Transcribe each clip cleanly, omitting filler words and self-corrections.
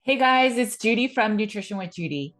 Hey guys, it's Judy from Nutrition with Judy.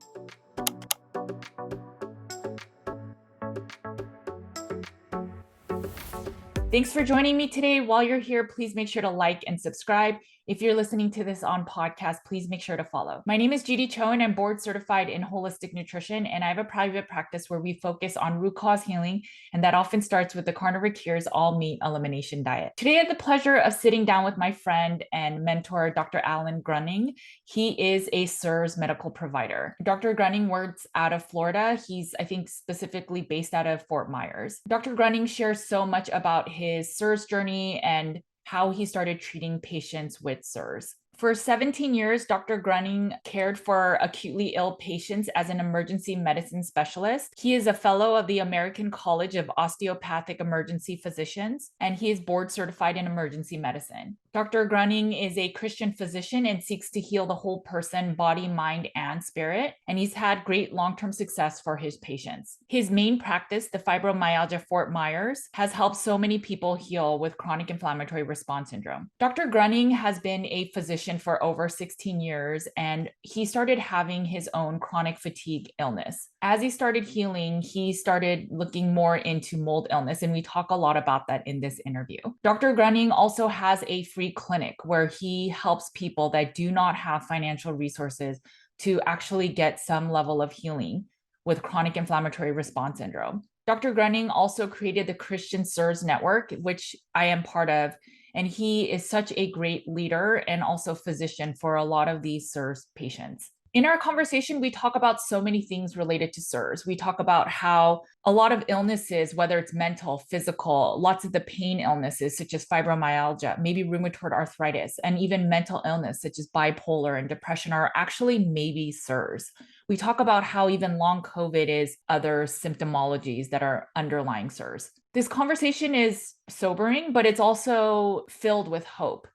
Thanks for joining me today. While you're here, please make sure to like and subscribe. If you're listening to this on podcast, please make sure to follow. My name is Judy Cho, and I'm board certified in holistic nutrition, and I have a private practice where we focus on root cause healing, and that often starts with the Carnivore Cures all meat elimination diet. Today, I had the pleasure of sitting down with my friend and mentor, Dr. Alan Gruning. He is a CIRS medical provider. Dr. Gruning works out of Florida. He's, I think, specifically based out of Fort Myers. Dr. Gruning shares so much about his CIRS journey and how he started treating patients with CIRS. For 17 years, Dr. Gruning cared for acutely ill patients as an emergency medicine specialist. He is a fellow of the American College of Osteopathic Emergency Physicians, and he is board certified in emergency medicine. Dr. Gruning is a Christian physician and seeks to heal the whole person, body, mind, and spirit, and he's had great long-term success for his patients. His main practice, the Fibromyalgia Fort Myers, has helped so many people heal with chronic inflammatory response syndrome. Dr. Gruning has been a physician for over 16 years, and he started having his own chronic fatigue illness. As he started healing, he started looking more into mold illness, and we talk a lot about that in this interview. Dr. Gruning also has a free clinic where he helps people that do not have financial resources to actually get some level of healing with chronic inflammatory response syndrome. Dr. Gruning also created the Christian CIRS network, which I am part of, and he is such a great leader and also physician for a lot of these CIRS patients. In our conversation, we talk about so many things related to CIRS. We talk about how a lot of illnesses, whether it's mental, physical, lots of the pain illnesses, such as fibromyalgia, maybe rheumatoid arthritis, and even mental illness, such as bipolar and depression, are actually maybe CIRS. We talk about how even long COVID is other symptomologies that are underlying CIRS. This conversation is sobering, but it's also filled with hope.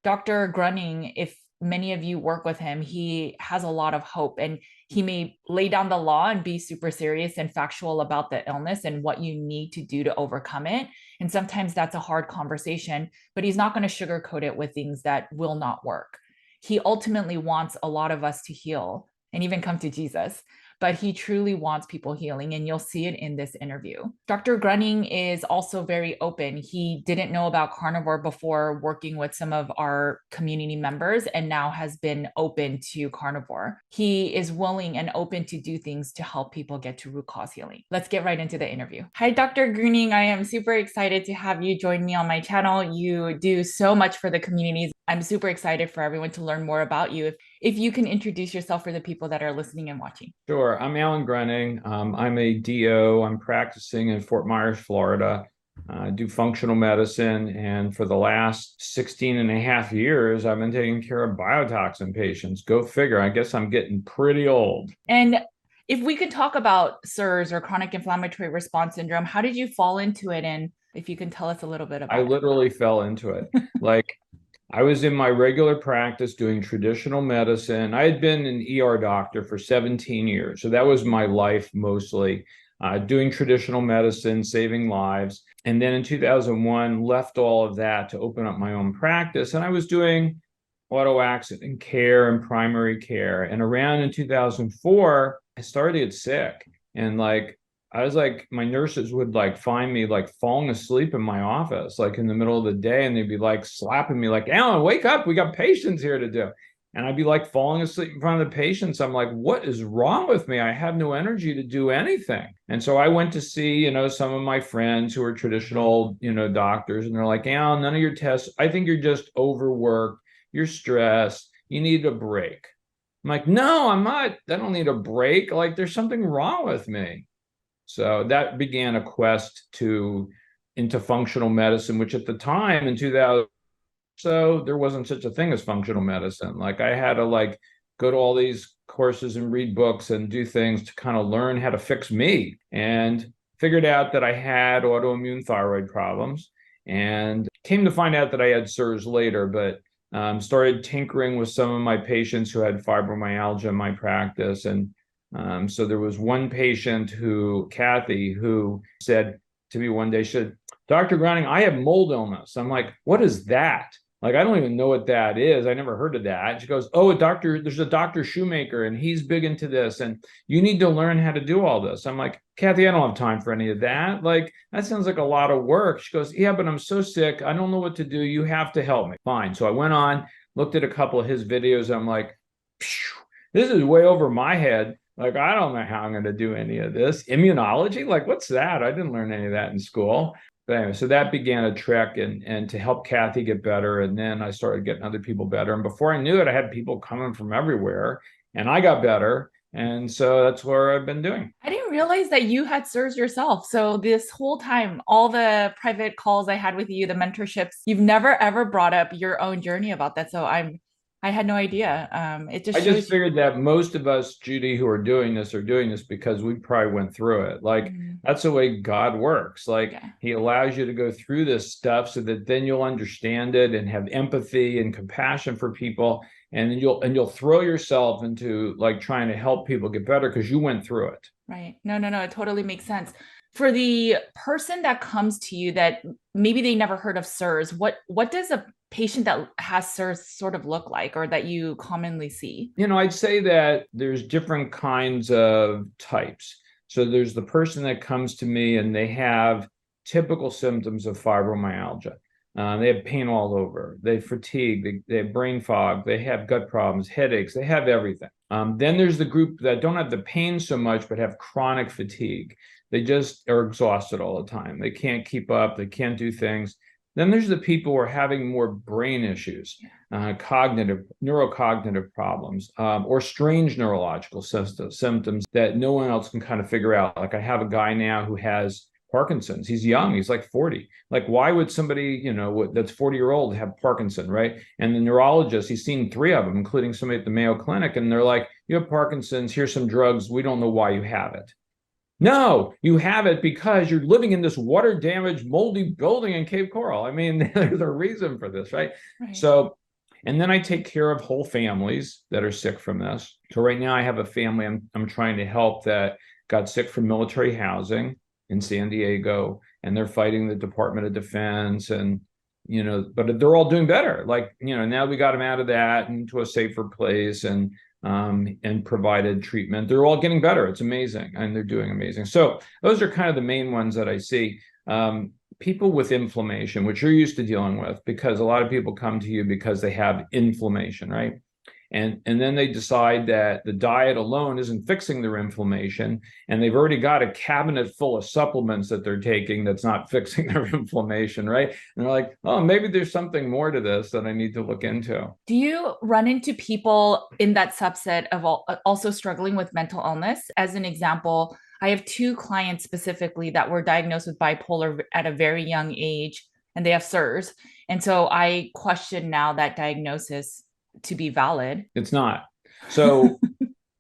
Dr. Gruning, if many of you work with him, he has a lot of hope, and he may lay down the law and be super serious and factual about the illness and what you need to do to overcome it. And sometimes that's a hard conversation, but he's not going to sugarcoat it with things that will not work. He ultimately wants a lot of us to heal and even come to Jesus, but he truly wants people healing, and you'll see it in this interview. Dr. Gruning is also very open. He didn't know about carnivore before working with some of our community members, and now has been open to carnivore. He is willing and open to do things to help people get to root cause healing. Let's get right into the interview. Hi, Dr. Gruning. I am super excited to have you join me on my channel. You do so much for the communities. I'm super excited for everyone to learn more about you. If you can introduce yourself for the people that are listening and watching. Sure. I'm Alan Gruning. I'm a DO. I'm practicing in Fort Myers, Florida. I do functional medicine. And for the last 16 and a half years, I've been taking care of biotoxin patients. Go figure. I guess I'm getting pretty old. And if we could talk about CIRS, or chronic inflammatory response syndrome, how did you fall into it? And if you can tell us a little bit about I it. literally fell into it. I was in my regular practice doing traditional medicine. I had been an ER doctor for 17 years. So that was my life mostly, doing traditional medicine, saving lives. And then in 2001, left all of that to open up my own practice. And I was doing auto accident care and primary care. And around in 2004, I started to get sick. And I was my nurses would find me falling asleep in my office, in the middle of the day, and they'd be slapping me Alan, wake up, we got patients here to do. And I'd be falling asleep in front of the patients. I'm what is wrong with me? I have no energy to do anything. And so I went to see, some of my friends who are traditional, doctors, and they're Alan, none of your tests, I think you're just overworked, you're stressed, you need a break. I'm no, I'm not, I don't need a break. There's something wrong with me. So that began a quest into functional medicine, which at the time in 2000, so there wasn't such a thing as functional medicine. I had to go to all these courses and read books and do things to kind of learn how to fix me, and figured out that I had autoimmune thyroid problems, and came to find out that I had CIRS later, but started tinkering with some of my patients who had fibromyalgia in my practice. And so there was one patient Kathy, who said to me one day, she said, Dr. Gruning, I have mold illness. I'm what is that? Like, I don't even know what that is. I never heard of that. And she goes, oh, there's a Dr. Shoemaker and he's big into this. And you need to learn how to do all this. I'm like, Kathy, I don't have time for any of that. Like, that sounds like a lot of work. She goes, yeah, but I'm so sick. I don't know what to do. You have to help me. Fine. So I went on, looked at a couple of his videos. And I'm like, this is way over my head. Like, I don't know how I'm going to do any of this. Immunology? Like, what's that? I didn't learn any of that in school. But anyway, so that began a trek and to help Kathy get better. And then I started getting other people better. And before I knew it, I had people coming from everywhere and I got better. And so that's what I've been doing. I didn't realize that you had CIRS yourself. So this whole time, all the private calls I had with you, the mentorships, you've never ever brought up your own journey about that. So I had no idea. It just I just shows you. figured that most of us, Judy, who are doing this because we probably went through it. Like, that's the way God works. Like, Yeah. he allows you to go through this stuff so that then you'll understand it and have empathy and compassion for people. And you'll throw yourself into like trying to help people get better because you went through it. Right. No. It totally makes sense. For the person that comes to you that maybe they never heard of CIRS, what does a patient that has CIRS sort of look like, or that you commonly see? I'd say that there's different kinds of types. So there's the person that comes to me and they have typical symptoms of fibromyalgia. They have pain all over. They have fatigue. They have brain fog. They have gut problems, headaches. They have everything. Then there's the group that don't have the pain so much, but have chronic fatigue. They just are exhausted all the time. They can't keep up. They can't do things. Then there's the people who are having more brain issues, neurocognitive problems, or strange neurological symptoms that no one else can kind of figure out. Like, I have a guy now who has Parkinson's. He's young. He's like 40. Like, why would somebody, that's 40-year-old have Parkinson, right? And the neurologist, he's seen 3 of them, including somebody at the Mayo Clinic. And they're like, you have Parkinson's. Here's some drugs. We don't know why you have it. No, you have it because you're living in this water damaged, moldy building in Cape Coral. I mean, there's a reason for this, right? So, and then I take care of whole families that are sick from this. So right now I have a family I'm trying to help that got sick from military housing in San Diego, and they're fighting the Department of Defense, and but they're all doing better. Like, now we got them out of that into a safer place and provided treatment. They're all getting better. It's amazing. And they're doing amazing. So those are kind of the main ones that I see. People with inflammation, which you're used to dealing with, because a lot of people come to you because they have inflammation, right? And then they decide that the diet alone isn't fixing their inflammation, and they've already got a cabinet full of supplements that they're taking that's not fixing their inflammation, right? And they're like, oh, maybe there's something more to this that I need to look into. Do you run into people in that subset of also struggling with mental illness? As an example, I have 2 clients specifically that were diagnosed with bipolar at a very young age, and they have CIRS. And so I question now that diagnosis to be valid. It's not. So,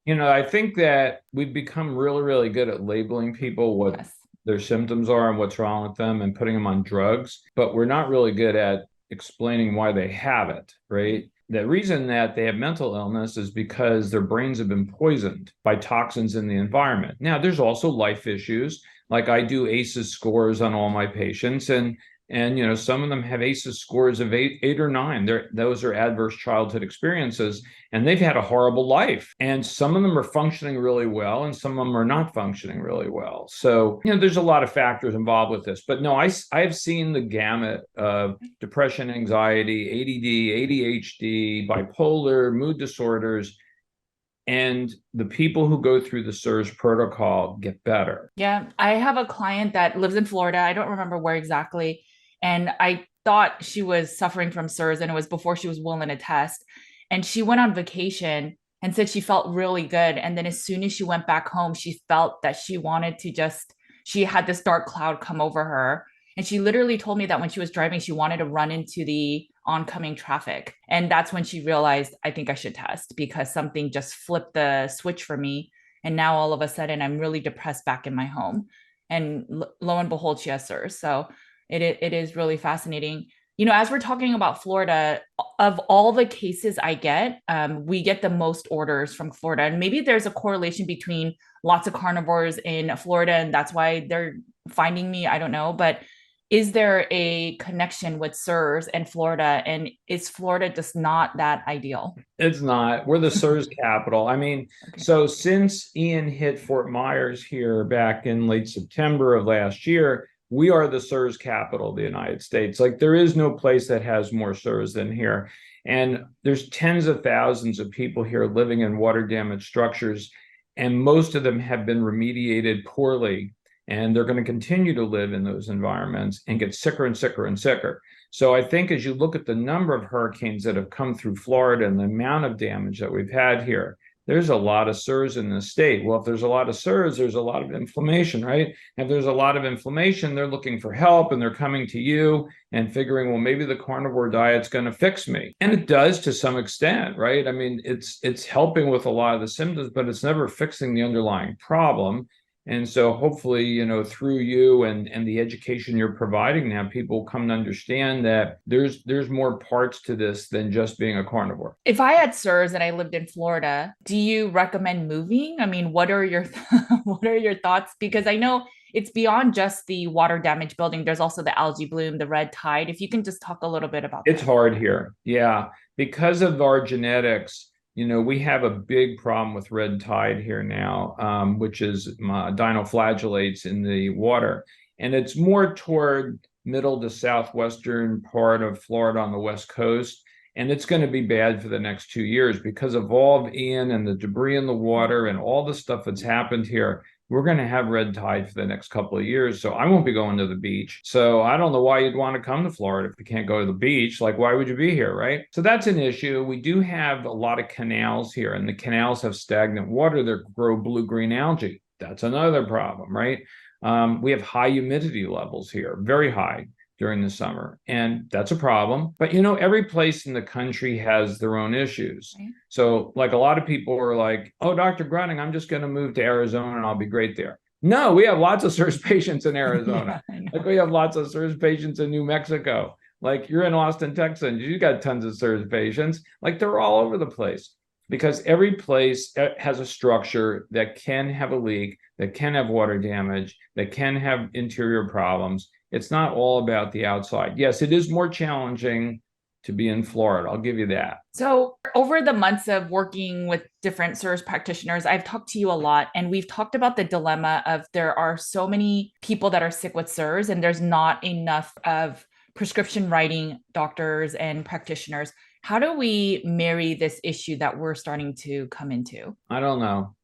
I think that we've become really, really good at labeling people what their symptoms are and what's wrong with them and putting them on drugs, but we're not really good at explaining why they have it, right? The reason that they have mental illness is because their brains have been poisoned by toxins in the environment. Now, there's also life issues. Like, I do ACEs scores on all my patients, and some of them have ACEs scores of 8 or 9. Those are adverse childhood experiences, and they've had a horrible life. And some of them are functioning really well, and some of them are not functioning really well. So, there's a lot of factors involved with this. But no, I've seen the gamut of depression, anxiety, ADD, ADHD, bipolar, mood disorders. And the people who go through the CIRS protocol get better. Yeah, I have a client that lives in Florida. I don't remember where exactly. And I thought she was suffering from CIRS, and it was before she was willing to test. And she went on vacation and said she felt really good. And then as soon as she went back home, she felt that she wanted to she had this dark cloud come over her. And she literally told me that when she was driving, she wanted to run into the oncoming traffic. And that's when she realized, I think I should test, because something just flipped the switch for me. And now all of a sudden I'm really depressed back in my home. And lo and behold, she has CIRS. So it is really fascinating. As we're talking about Florida, of all the cases I get, we get the most orders from Florida. And maybe there's a correlation between lots of carnivores in Florida, and that's why they're finding me. I don't know. But is there a connection with CIRS and Florida? And is Florida just not that ideal? It's not. We're the CIRS capital. I mean, Okay. so since Ian hit Fort Myers here back in late September of last year, we are the CIRS capital of the United States. Like there is no place that has more CIRS than here. And there's tens of thousands of people here living in water damaged structures, and most of them have been remediated poorly. And they're going to continue to live in those environments and get sicker and sicker and sicker. So I think as you look at the number of hurricanes that have come through Florida and the amount of damage that we've had here, there's a lot of CIRS in the state. Well, if there's a lot of CIRS, there's a lot of inflammation, right? If there's a lot of inflammation, they're looking for help and they're coming to you and figuring, well, maybe the carnivore diet's going to fix me. And it does to some extent, right? I mean, it's helping with a lot of the symptoms, but it's never fixing the underlying problem. And so hopefully, through you and the education you're providing now, people come to understand that there's more parts to this than just being a carnivore. If I had CIRS and I lived in Florida, do you recommend moving? I mean, what are your what are your thoughts? Because I know it's beyond just the water damage building. There's also the algae bloom, the red tide. If you can just talk a little bit about It's that. hard here. Yeah. Because of our genetics, we have a big problem with red tide here now, which is dinoflagellates in the water. And it's more toward middle to southwestern part of Florida on the West Coast. And it's going to be bad for the next 2 years because of all of Ian and the debris in the water and all the stuff that's happened here. We're going to have red tide for the next couple of years. So I won't be going to the beach. So I don't know why you'd want to come to Florida if you can't go to the beach. Like, why would you be here, right? So that's an issue. We do have a lot of canals here, and the canals have stagnant water that grow blue-green algae. That's another problem, right? We have high humidity levels here, very high during the summer. And that's a problem. But every place in the country has their own issues. Right. So like a lot of people are like, oh, Dr. Gruning, I'm just going to move to Arizona and I'll be great there. No, we have lots of CIRS patients in Arizona. Yeah, I know. Like we have lots of CIRS patients in New Mexico. Like you're in Austin, Texas, you got tons of CIRS patients. Like they're all over the place because every place has a structure that can have a leak, that can have water damage, that can have interior problems. It's not all about the outside. Yes, it is more challenging to be in Florida. I'll give you that. So, over the months of working with different CIRS practitioners, I've talked to you a lot, and we've talked about the dilemma of there are so many people that are sick with CIRS, and there's not enough of prescription writing doctors and practitioners. How do we marry this issue that we're starting to come into? I don't know.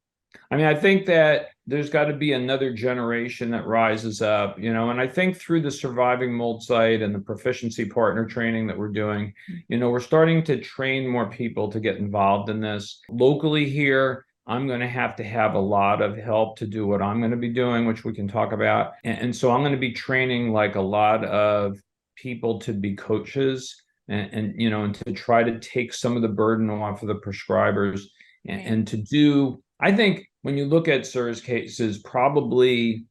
I mean, I think that there's got to be another generation that rises up, and I think through the Surviving Mold site and the proficiency partner training that we're doing, we're starting to train more people to get involved in this. Locally here, I'm going to have a lot of help to do what I'm going to be doing, which we can talk about. And so I'm going to be training like a lot of people to be coaches and to try to take some of the burden off of the prescribers and to do, I think when you look at CIRS cases, probably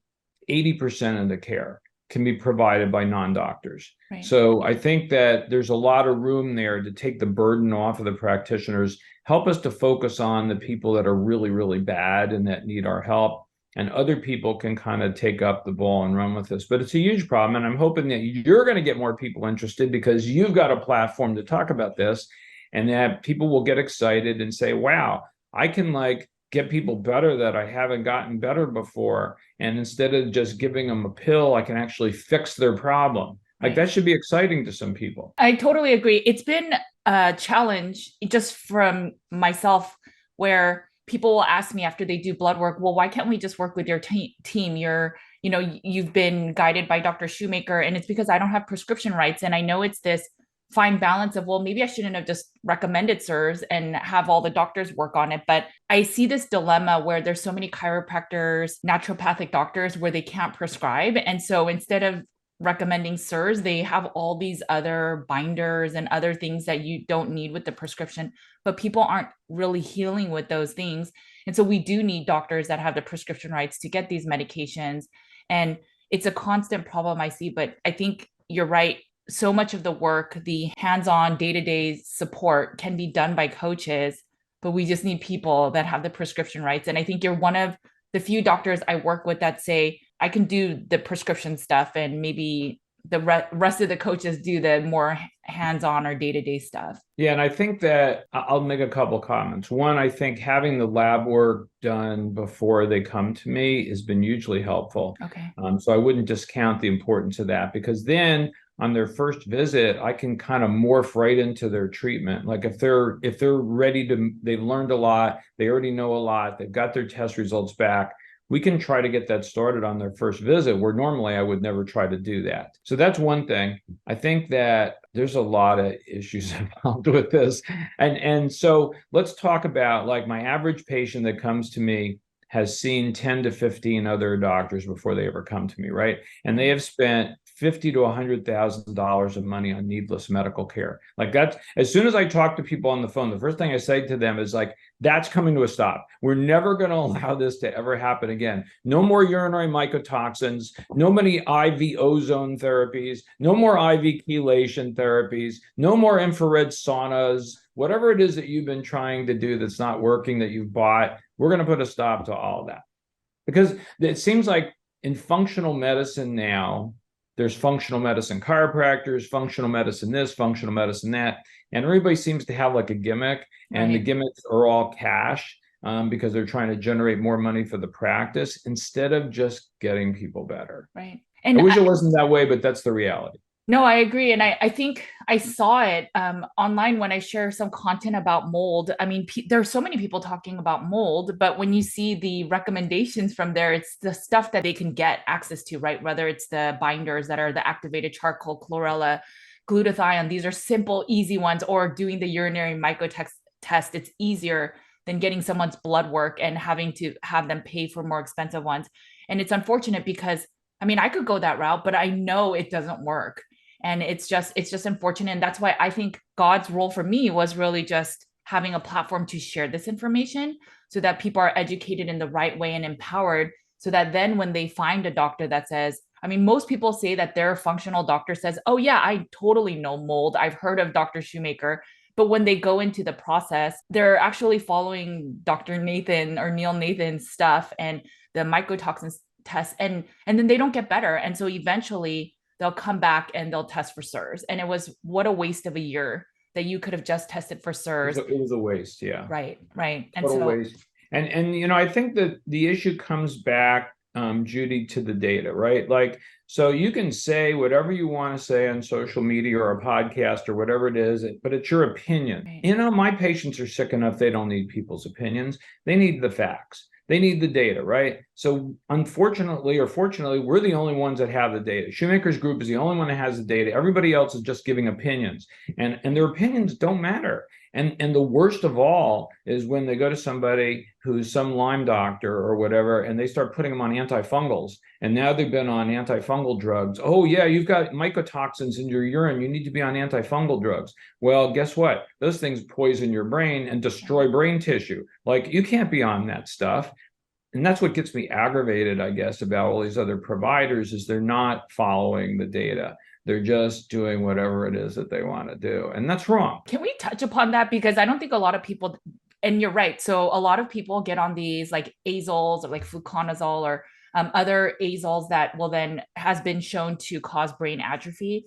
80% of the care can be provided by non-doctors. Right. So I think that there's a lot of room there to take the burden off of the practitioners, help us to focus on the people that are really, really bad and that need our help. And other people can kind of take up the ball and run with this. But it's a huge problem. And I'm hoping that you're going to get more people interested because you've got a platform to talk about this and that people will get excited and say, wow, I can get people better that I haven't gotten better before. And instead of just giving them a pill, I can actually fix their problem. Like that should be exciting to some people. I totally agree. It's been a challenge just from myself where people will ask me after they do blood work, well, why can't we just work with your team? You've been guided by Dr. Shoemaker, and it's because I don't have prescription rights. And I know it's this fine balance of, well, maybe I shouldn't have just recommended CIRS and have all the doctors work on it. But I see this dilemma where there's so many chiropractors, naturopathic doctors where they can't prescribe. And so instead of recommending CIRS, they have all these other binders and other things that you don't need with the prescription, but people aren't really healing with those things. And so we do need doctors that have the prescription rights to get these medications. And it's a constant problem I see, but I think you're right. So much of the work, the hands-on day-to-day support can be done by coaches, but we just need people that have the prescription rights. And I think you're one of the few doctors I work with that say, I can do the prescription stuff and maybe rest of the coaches do the more hands-on or day-to-day stuff. Yeah, and I think that I'll make a couple comments. One, I think having the lab work done before they come to me has been hugely helpful. Okay. So I wouldn't discount the importance of that, because then on their first visit, I can kind of morph right into their treatment. Like if they're ready to, they've learned a lot, they already know a lot, they've got their test results back, we can try to get that started on their first visit, where normally I would never try to do that. So that's one thing. I think that there's a lot of issues involved with this. And so let's talk about, like, my average patient that comes to me has seen 10 to 15 other doctors before they ever come to me, right? And they have spent $50,000 to $100,000 of money on needless medical care. Like, that's, as soon as I talk to people on the phone, the first thing I say to them is like, that's coming to a stop. We're never going to allow this to ever happen again. No more urinary mycotoxins, no many IV ozone therapies, no more IV chelation therapies, no more infrared saunas, whatever it is that you've been trying to do that's not working, that you've bought, we're going to put a stop to all of that. Because it seems like in functional medicine now, there's functional medicine chiropractors, functional medicine this, functional medicine that, and everybody seems to have like a gimmick, and the gimmicks are all cash, because they're trying to generate more money for the practice instead of just getting people better. Right. And I wish it wasn't that way, but that's the reality. No, I agree. And I think I saw it online when I share some content about mold. I mean, there are so many people talking about mold, but when you see the recommendations from there, it's the stuff that they can get access to, right? Whether it's the binders that are the activated charcoal, chlorella, glutathione, these are simple, easy ones, or doing the urinary mycotoxin test. It's easier than getting someone's blood work and having to have them pay for more expensive ones. And it's unfortunate because, I mean, I could go that route, but I know it doesn't work. And it's just unfortunate. And that's why I think God's role for me was really just having a platform to share this information so that people are educated in the right way and empowered, so that then when they find a doctor that says, I mean, most people say that their functional doctor says, oh yeah, I totally know mold, I've heard of Dr. Shoemaker. But when they go into the process, they're actually following Dr. Nathan or Neil Nathan's stuff and the mycotoxins test, and then they don't get better. And so eventually they'll come back and they'll test for CIRS. And it was, what a waste of a year that you could have just tested for CIRS. It was a waste. Yeah. Right. And what a waste. And you know, I think that the issue comes back, Judy, to the data, right? Like, so you can say whatever you want to say on social media or a podcast or whatever it is, but it's your opinion. Right. You know, my patients are sick enough, they don't need people's opinions. They need the facts. They need the data, right? So unfortunately or fortunately, we're the only ones that have the data. Shoemaker's group is the only one that has the data. Everybody else is just giving opinions, and their opinions don't matter. And the worst of all is when they go to somebody who's some Lyme doctor or whatever, and they start putting them on antifungals. And now they've been on antifungal drugs. Oh yeah, you've got mycotoxins in your urine, you need to be on antifungal drugs. Well, guess what? Those things poison your brain and destroy brain tissue. Like, you can't be on that stuff. And that's what gets me aggravated, I guess, about all these other providers, is they're not following the data. They're just doing whatever it is that they want to do. And that's wrong. Can we touch upon that? Because I don't think a lot of people, and you're right. So a lot of people get on these like azoles or like fluconazole or other azoles that will then has been shown to cause brain atrophy.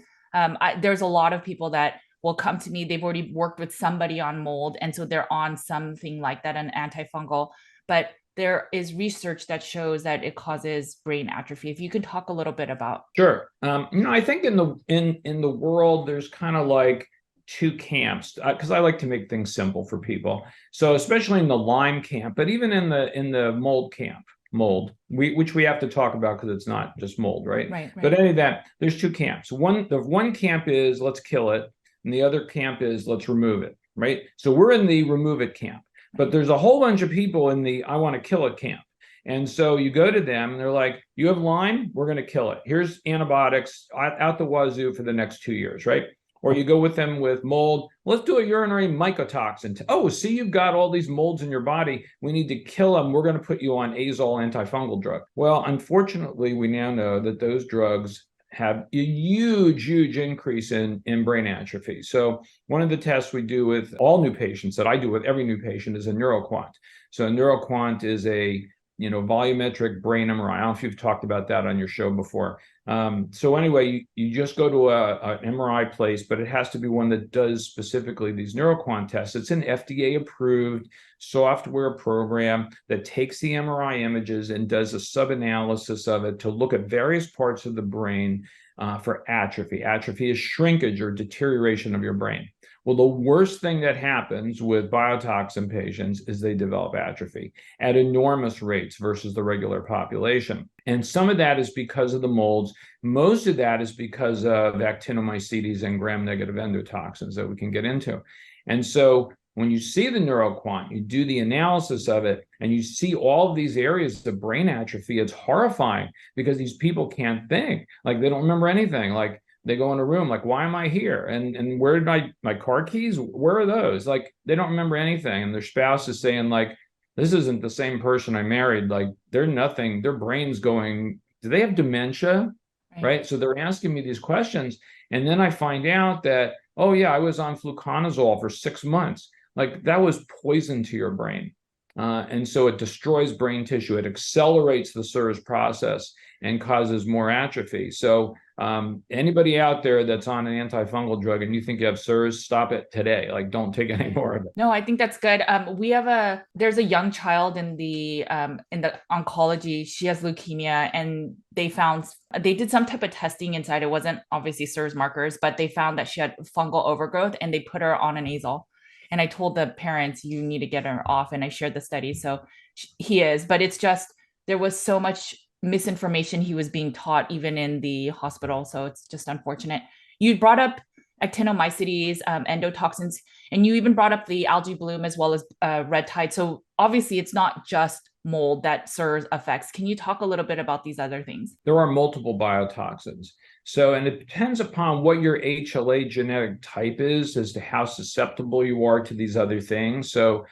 There's a lot of people that will come to me. They've already worked with somebody on mold, and so they're on something like that, an antifungal. But there is research that shows that it causes brain atrophy. If you could talk a little bit about. Sure. You know, I think in the world, there's kind of like two camps, because I like to make things simple for people. So especially in the Lyme camp, but even in the mold camp, which we have to talk about because it's not just mold, right? Right. But any of that, there's two camps. The one camp is let's kill it, and the other camp is let's remove it, right? So we're in the remove it camp. But there's a whole bunch of people in the I want to kill it camp. And so you go to them and they're like, you have Lyme, we're going to kill it. Here's antibiotics out the wazoo for the next 2 years, right? Or you go with them with mold, let's do a urinary mycotoxin. Oh, see, you've got all these molds in your body. We need to kill them. We're going to put you on azole antifungal drug. Well, unfortunately, we now know that those drugs have a huge increase in brain atrophy. So one of the tests we do with all new patients, that I do with every new patient, is a neuroquant. So a neuroquant is a volumetric brain MRI. I don't know if you've talked about that on your show before. So anyway, you just go to an MRI place, but it has to be one that does specifically these neuroquant tests. It's an FDA approved software program that takes the MRI images and does a sub-analysis of it to look at various parts of the brain for atrophy. Atrophy is shrinkage or deterioration of your brain. Well, the worst thing that happens with biotoxin patients is they develop atrophy at enormous rates versus the regular population. And some of that is because of the molds. Most of that is because of actinomycetes and gram-negative endotoxins that we can get into. And so when you see the neuroquant, you do the analysis of it, and you see all of these areas of brain atrophy, it's horrifying because these people can't think. Like, they don't remember anything. Like, they go in a room, like, why am I here? And where did my car keys? Where are those? Like, they don't remember anything. And their spouse is saying, like, this isn't the same person I married. Like, they're nothing. Their brain's going, do they have dementia? Right? So they're asking me these questions. And then I find out that, oh yeah, I was on fluconazole for 6 months. Like, that was poison to your brain. And so it destroys brain tissue. It accelerates the CIRS process and causes more atrophy. So anybody out there that's on an antifungal drug and you think you have CIRS, stop it today. Like, don't take any more of it. No, I think that's good. There's a young child in the oncology. She has leukemia, and they did some type of testing inside. It wasn't obviously CIRS markers, but they found that she had fungal overgrowth, and they put her on an azole. And I told the parents, you need to get her off. And I shared the study. So he is, but it's just, there was so much misinformation he was being taught even in the hospital. So it's just unfortunate. You brought up actinomycetes, endotoxins, and you even brought up the algae bloom as well as red tide. So obviously it's not just mold that CIRS affects. Can you talk a little bit about these other things? There are multiple biotoxins. So, and it depends upon what your HLA genetic type is as to how susceptible you are to these other things. So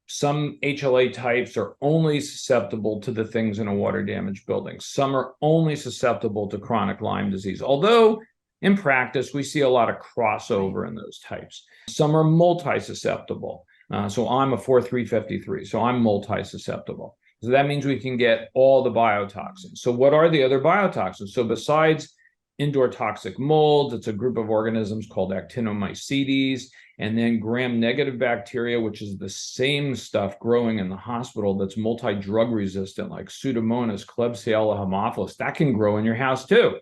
some HLA types are only susceptible to the things in a water damaged building. Some are only susceptible to chronic Lyme disease, although in practice, we see a lot of crossover in those types. Some are multi-susceptible. So I'm a 4,353, so I'm multi-susceptible. So that means we can get all the biotoxins. So what are the other biotoxins? So besides indoor toxic mold, it's a group of organisms called actinomycetes, and then gram-negative bacteria, which is the same stuff growing in the hospital that's multi-drug resistant, like Pseudomonas, Klebsiella, Haemophilus. That can grow in your house too.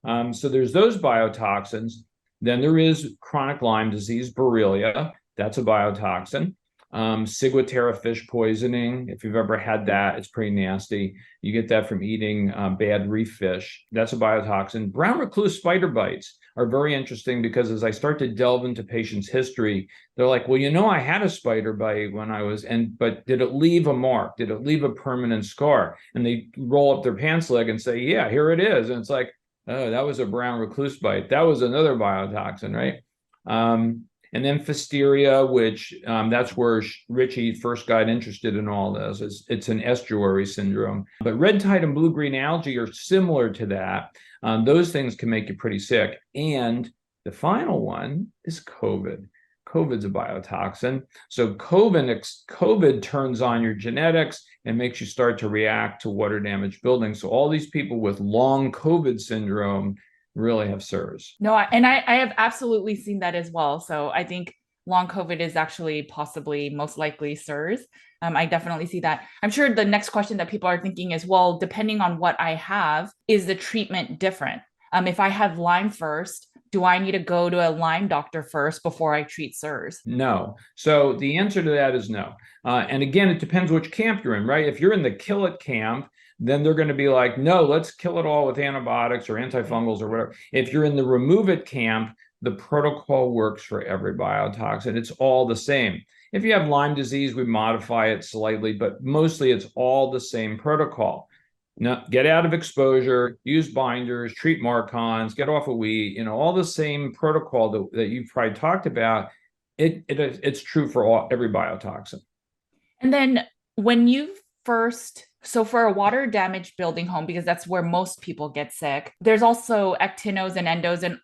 So there's those biotoxins. Then there is chronic Lyme disease, Borrelia. That's a biotoxin. Ciguatera fish poisoning. If you've ever had that, it's pretty nasty. You get that from eating bad reef fish. That's a biotoxin. Brown recluse spider bites are very interesting because as I start to delve into patients' history, they're like, well, I had a spider bite when I was, but did it leave a mark? Did it leave a permanent scar? And they roll up their pants leg and say, yeah, here it is. And it's like, oh, that was a brown recluse bite. That was another biotoxin, right? And then Pfiesteria, which that's where Richie first got interested in all this. It's an estuary syndrome. But red tide and blue-green algae are similar to that. Those things can make you pretty sick. And the final one is COVID. COVID's a biotoxin. So COVID turns on your genetics and makes you start to react to water damaged buildings. So all these people with long COVID syndrome really have CIRS. No, I have absolutely seen that as well. So I think long COVID is actually possibly most likely CIRS. I definitely see that. I'm sure the next question that people are thinking is, well, depending on what I have, is the treatment different? If I have Lyme first, do I need to go to a Lyme doctor first before I treat CIRS? No. So the answer to that is no. And again, it depends which camp you're in, right? If you're in the kill it camp, then they're going to be like, no, let's kill it all with antibiotics or antifungals or whatever. If you're in the remove it camp, the protocol works for every biotoxin. It's all the same. If you have Lyme disease, we modify it slightly, but mostly it's all the same protocol. Now, get out of exposure, use binders, treat Marcons, get off of wheat, all the same protocol that you've probably talked about. It's true for every biotoxin. And then when you so for a water damaged building home, because that's where most people get sick, there's also actinos and endos. And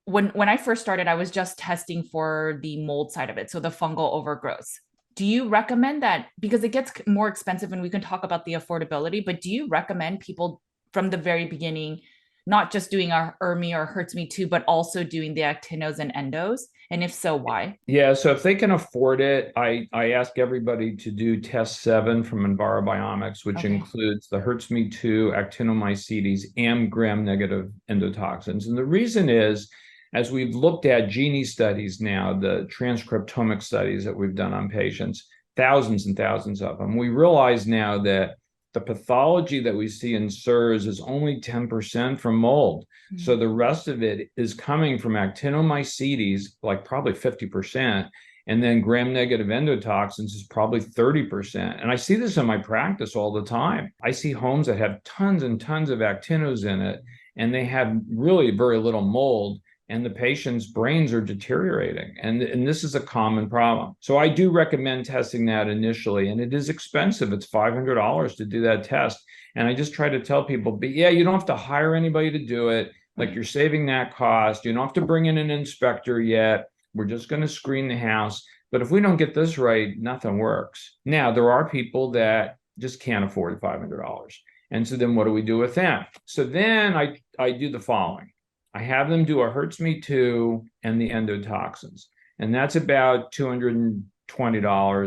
when I first started, I was just testing for the mold side of it. So the fungal overgrowth. Do you recommend that, because it gets more expensive and we can talk about the affordability, but do you recommend people from the very beginning not just doing a ERMI or hurts me too, but also doing the actinos and endos? And if so, why? Yeah, so if they can afford it, I ask everybody to do test 7 from EnviroBiomics, which Okay. includes the Hertz Me 2, actinomycetes, and gram-negative endotoxins. And the reason is, as we've looked at Gini studies now, the transcriptomic studies that we've done on patients, thousands and thousands of them, we realize now that the pathology that we see in CIRS is only 10% from mold. So the rest of it is coming from actinomycetes, like probably 50%, and then gram-negative endotoxins is probably 30%. And I see this in my practice all the time. I see homes that have tons and tons of actinos in it, and they have really very little mold, and the patient's brains are deteriorating. And this is a common problem. So I do recommend testing that initially, and it is expensive. It's $500 to do that test. And I just try to tell people, but yeah, you don't have to hire anybody to do it. Like, you're saving that cost. You don't have to bring in an inspector yet. We're just going to screen the house. But if we don't get this right, nothing works. Now, there are people that just can't afford $500. And so then what do we do with them? So then I do the following. I have them do a Hertz Me 2 and the endotoxins. And that's about $220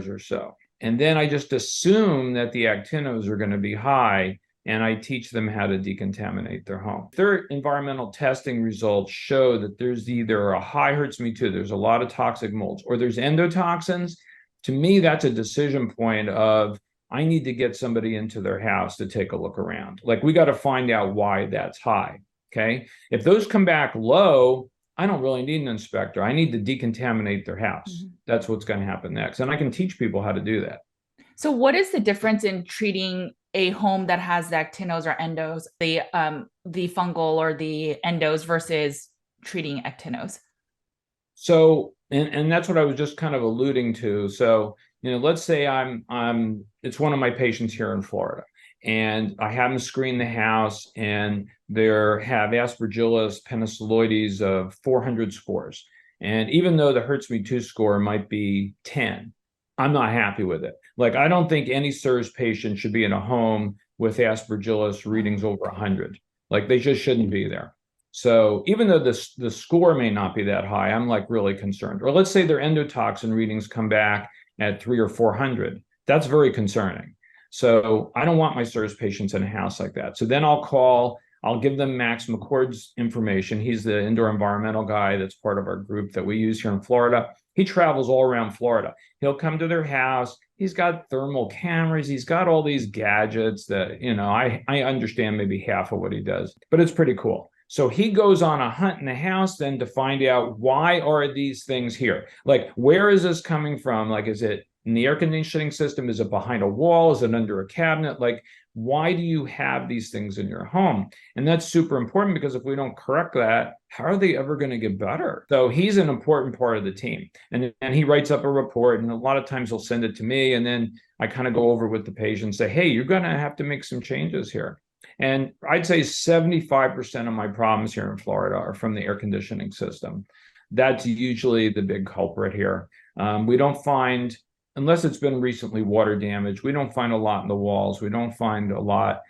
or so. And then I just assume that the actinos are going to be high, and I teach them how to decontaminate their home. Their environmental testing results show that there's either a high Hertz Me 2, there's a lot of toxic molds, or there's endotoxins. To me, that's a decision point of, I need to get somebody into their house to take a look around. Like, we got to find out why that's high. Okay. If those come back low, I don't really need an inspector. I need to decontaminate their house. That's what's going to happen next. And I can teach people how to do that. So what is the difference in treating a home that has the actinos or endos, the fungal or the endos, versus treating actinos? So, and that's what I was just kind of alluding to. So, let's say it's one of my patients here in Florida, and I have them screen the house, and they have Aspergillus penicilloides of 400 spores. And even though the Hertz Me 2 score might be 10, I'm not happy with it. Like, I don't think any CIRS patient should be in a home with Aspergillus readings over 100. Like, they just shouldn't be there. So even though the score may not be that high, I'm like really concerned. Or let's say their endotoxin readings come back at 300 or 400. That's very concerning. So I don't want my CIRS patients in a house like that. So then I'll give them Max McCord's information. He's the indoor environmental guy that's part of our group that we use here in Florida. He travels all around Florida. He'll come to their house. He's got thermal cameras. He's got all these gadgets that, I understand maybe half of what he does, but it's pretty cool. So he goes on a hunt in the house then to find out, why are these things here? Like, where is this coming from? Like, is it in the air conditioning system? Is it behind a wall? Is it under a cabinet? Like, why do you have these things in your home? And that's super important, because if we don't correct that, how are they ever going to get better? So he's an important part of the team. And he writes up a report, and a lot of times he'll send it to me. And then I kind of go over with the patient, say, hey, you're going to have to make some changes here. And I'd say 75% of my problems here in Florida are from the air conditioning system. That's usually the big culprit here. We don't find, unless it's been recently water damage, we don't find a lot in the walls. We don't find a lot.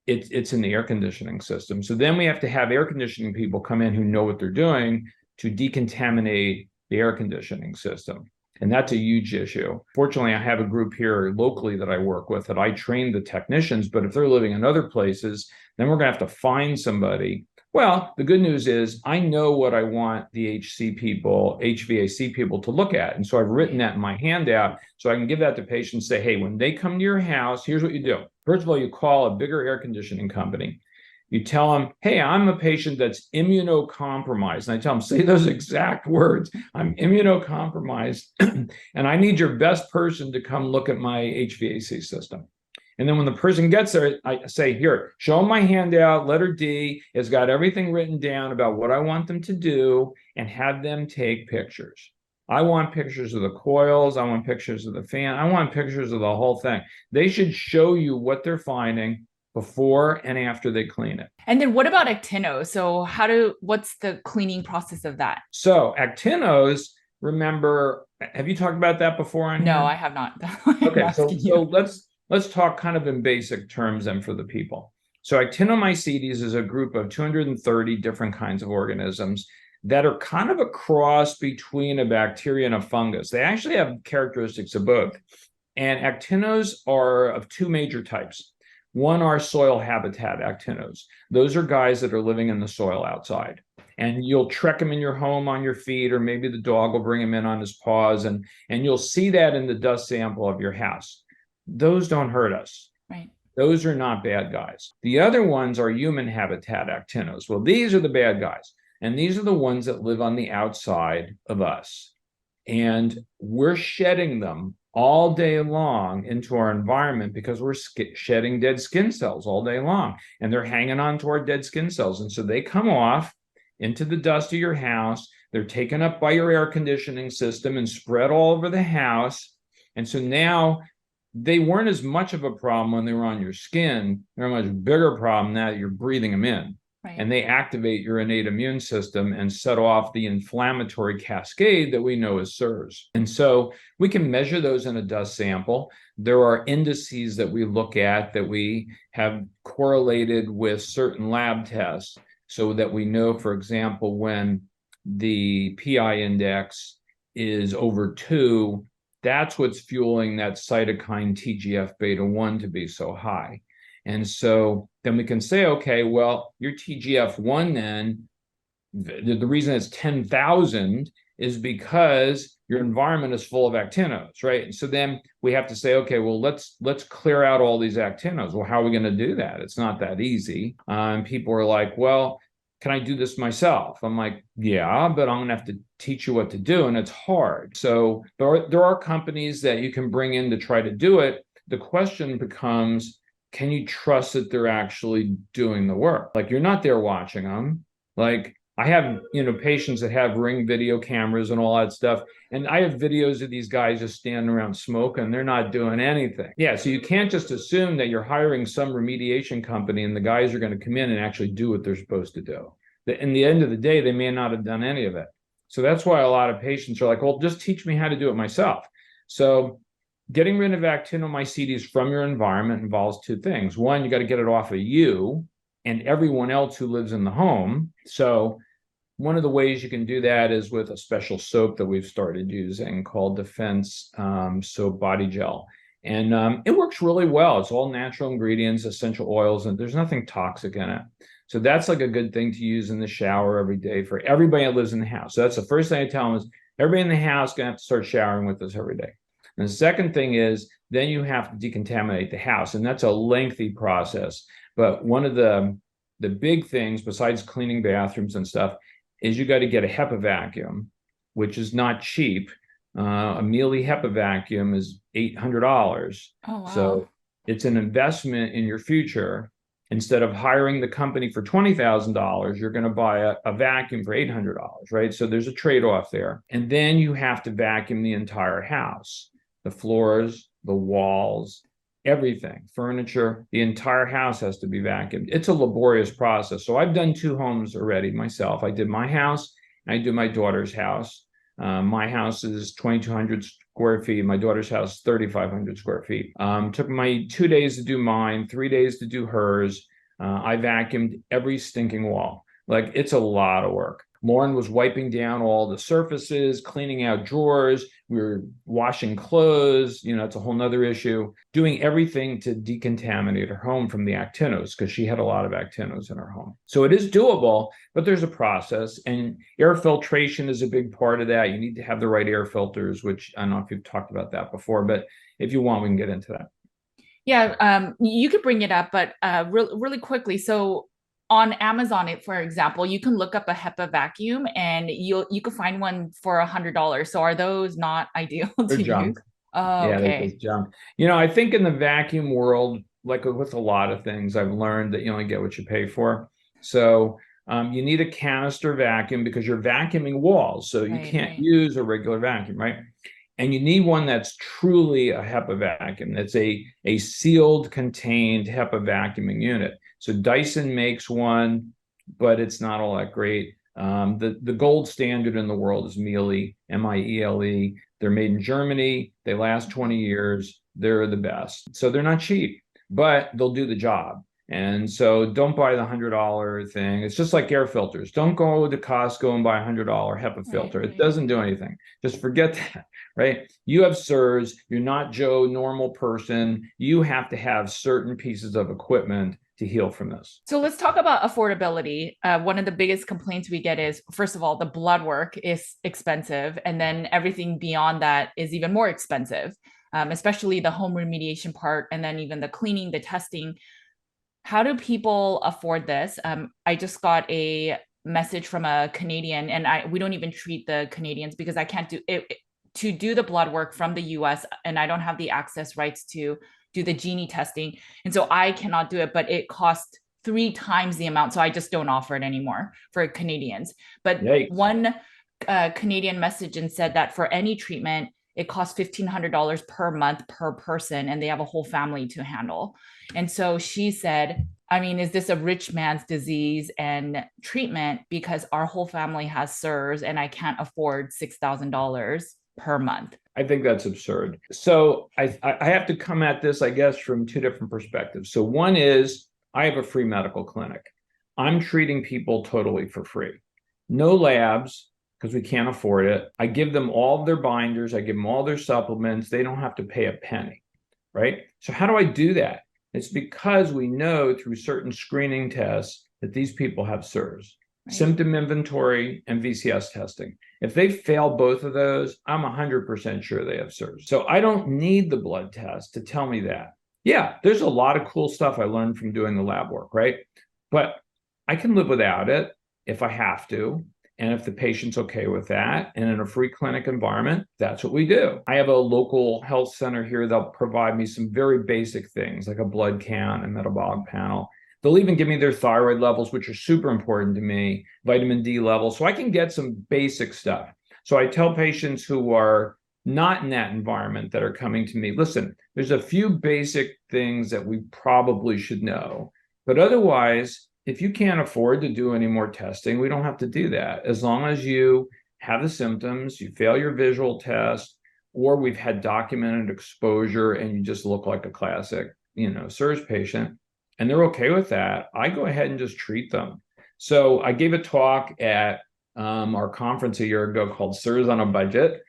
It's in the air conditioning system. So then we have to have air conditioning people come in who know what they're doing to decontaminate the air conditioning system. And that's a huge issue. Fortunately, I have a group here locally that I work with that I train the technicians, but if they're living in other places, then we're going to have to find somebody. Well, the good news is I know what I want the HVAC people to look at. And so I've written that in my handout, so I can give that to patients, say, hey, when they come to your house, here's what you do. First of all, you call a bigger air conditioning company. You tell them, hey, I'm a patient that's immunocompromised. And I tell them, say those exact words. I'm immunocompromised, and I need your best person to come look at my HVAC system. And then when the person gets there, I say, here, show them my handout, letter D. It's got everything written down about what I want them to do, and have them take pictures. I want pictures of the coils. I want pictures of the fan. I want pictures of the whole thing. They should show you what they're finding before and after they clean it. And then what about actinos? So what's the cleaning process of that? So actinos, remember, Have you talked about that before on No, here? I have not. That's why I'm Okay, so asking you. let's talk kind of in basic terms then for the people. So actinomycetes is a group of 230 different kinds of organisms that are kind of a cross between a bacteria and a fungus. They actually have characteristics of both. And actinos are of two major types. One are soil habitat actinos. Those are guys that are living in the soil outside. And you'll trek them in your home on your feet, or maybe the dog will bring him in on his paws, and you'll see that in the dust sample of your house. Those don't hurt us. Right. Those are not bad guys. The other ones are human habitat actinos. Well, these are the bad guys. And these are the ones that live on the outside of us. And we're shedding them all day long into our environment because we're shedding dead skin cells all day long. And they're hanging on to our dead skin cells. And so they come off into the dust of your house. They're taken up by your air conditioning system and spread all over the house. And so now they weren't as much of a problem when they were on your skin. They're a much bigger problem now that you're breathing them in. Right. And they activate your innate immune system and set off the inflammatory cascade that we know as CIRS. And so we can measure those in a dust sample. There are indices that we look at that we have correlated with certain lab tests so that we know, for example, when the PI index is over 2, that's what's fueling that cytokine TGF beta 1 to be so high. And so then we can say, okay, well, your TGF-1 then, the reason it's 10,000 is because your environment is full of actinos, right? And so then we have to say, okay, well, let's clear out all these actinos. Well, how are we going to do that? It's not that easy. People are like, well, can I do this myself? I'm like, yeah, but I'm going to have to teach you what to do, and it's hard. So there are companies that you can bring in to try to do it. The question becomes, can you trust that they're actually doing the work? Like, you're not there watching them. Like, I have, patients that have Ring video cameras and all that stuff. And I have videos of these guys just standing around smoking. They're not doing anything. Yeah. So you can't just assume that you're hiring some remediation company and the guys are going to come in and actually do what they're supposed to do. In the end of the day, they may not have done any of it. So that's why a lot of patients are like, well, just teach me how to do it myself. So getting rid of actinomycetes from your environment involves two things. One, you got to get it off of you and everyone else who lives in the home. So one of the ways you can do that is with a special soap that we've started using called Defense Soap Body Gel. And it works really well. It's all natural ingredients, essential oils, and there's nothing toxic in it. So that's like a good thing to use in the shower every day for everybody that lives in the house. So that's the first thing I tell them is everybody in the house is going to have to start showering with this every day. And the second thing is then you have to decontaminate the house. And that's a lengthy process. But one of the big things besides cleaning bathrooms and stuff is you got to get a HEPA vacuum, which is not cheap. A Mealy HEPA vacuum is $800. Oh, wow. So it's an investment in your future. Instead of hiring the company for $20,000, you're going to buy a vacuum for $800, right? So there's a trade-off there. And then you have to vacuum the entire house, the floors, the walls, everything, furniture, the entire house has to be vacuumed. It's a laborious process. So I've done 2 homes already myself. I did my house, and I did my daughter's house. My house is 2,200 square feet. My daughter's house is 3,500 square feet. Took my 2 days to do mine, 3 days to do hers. I vacuumed every stinking wall. Like, it's a lot of work. Lauren was wiping down all the surfaces, cleaning out drawers. We were washing clothes. It's a whole nother issue. Doing everything to decontaminate her home from the actinos because she had a lot of actinos in her home. So it is doable, but there's a process. And air filtration is a big part of that. You need to have the right air filters, which I don't know if you've talked about that before, but if you want, we can get into that. Yeah, you could bring it up, but really quickly. So on Amazon, for example, you can look up a HEPA vacuum and you can find one for $100. So are those not ideal They're to junk. use? Oh, Yeah, they're okay. just junk. I think in the vacuum world, like with a lot of things, I've learned that you only get what you pay for. So you need a canister vacuum because you're vacuuming walls. So you can't use a regular vacuum, right? And you need one that's truly a HEPA vacuum. That's a sealed, contained HEPA vacuuming unit. So Dyson makes one, but it's not all that great. The gold standard in the world is Miele, M-I-E-L-E. They're made in Germany. They last 20 years. They're the best. So they're not cheap, but they'll do the job. And so don't buy the $100 thing. It's just like air filters. Don't go to Costco and buy a $100 HEPA filter. It doesn't do anything. Just forget that, right? You have CIRS. You're not Joe, normal person. You have to have certain pieces of equipment to heal from this. So let's talk about affordability. One of the biggest complaints we get is, first of all, the blood work is expensive, and then everything beyond that is even more expensive, especially the home remediation part, and then even the cleaning, the testing. How do people afford this? I just got a message from a Canadian, and we don't even treat the Canadians because I can't do it to do the blood work from the US, and I don't have the access rights to do the genie testing. And so I cannot do it, but it costs 3 times the amount. So I just don't offer it anymore for Canadians. But Yikes. One Canadian message and said that for any treatment, it costs $1,500 per month per person, and they have a whole family to handle. And so she said, I mean, is this a rich man's disease and treatment? Because our whole family has CIRS and I can't afford $6,000 per month. I think that's absurd. So I have to come at this, I guess, from 2 different perspectives. So one is I have a free medical clinic. I'm treating people totally for free. No labs, because we can't afford it. I give them all of their binders. I give them all their supplements. They don't have to pay a penny, right? So how do I do that? It's because we know through certain screening tests that these people have CIRS. Right. Symptom inventory and VCS testing. If they fail both of those, I'm 100% sure they have CIRS. So I don't need the blood test to tell me that. Yeah, there's a lot of cool stuff I learned from doing the lab work, right? But I can live without it if I have to. And if the patient's okay with that, and in a free clinic environment, that's what we do. I have a local health center here that'll provide me some very basic things like a blood count and metabolic panel. They'll even give me their thyroid levels, which are super important to me, vitamin D levels, so I can get some basic stuff. So I tell patients who are not in that environment that are coming to me, listen, there's a few basic things that we probably should know, but otherwise, if you can't afford to do any more testing, we don't have to do that. As long as you have the symptoms, you fail your visual test, or we've had documented exposure and you just look like a classic, CIRS patient, and they're okay with that, I go ahead and just treat them. So I gave a talk at our conference a year ago called CIRS on a Budget.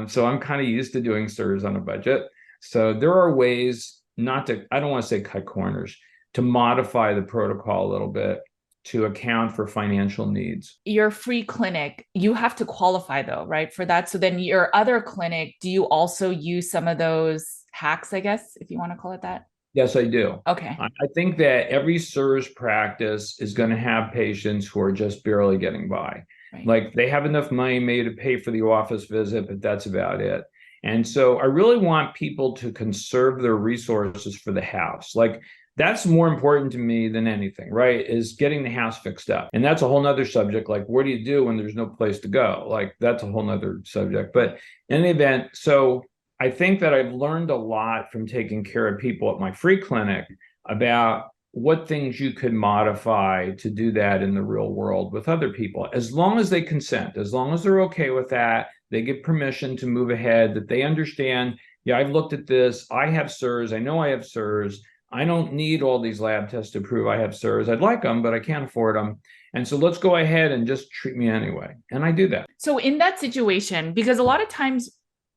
So I'm kind of used to doing CIRS on a budget. So there are ways not to, I don't want to say cut corners, to modify the protocol a little bit to account for financial needs. Your free clinic, you have to qualify though, right, for that. So then your other clinic, do you also use some of those hacks, I guess, if you want to call it that? Yes, I do. Okay. I think that every CIRS practice is going to have patients who are just barely getting by. Right. Like they have enough money maybe to pay for the office visit, but that's about it. And so I really want people to conserve their resources for the house. Like that's more important to me than anything, right? Is getting the house fixed up. And that's a whole nother subject. Like, what do you do when there's no place to go? Like, that's a whole nother subject. But in any event, so I think that I've learned a lot from taking care of people at my free clinic about what things you could modify to do that in the real world with other people, as long as they consent, as long as they're okay with that, they get permission to move ahead, that they understand, yeah, I've looked at this, I have CIRS, I know I have CIRS, I don't need all these lab tests to prove I have CIRS. I'd like them, but I can't afford them. And so let's go ahead and just treat me anyway. And I do that. So in that situation, because a lot of times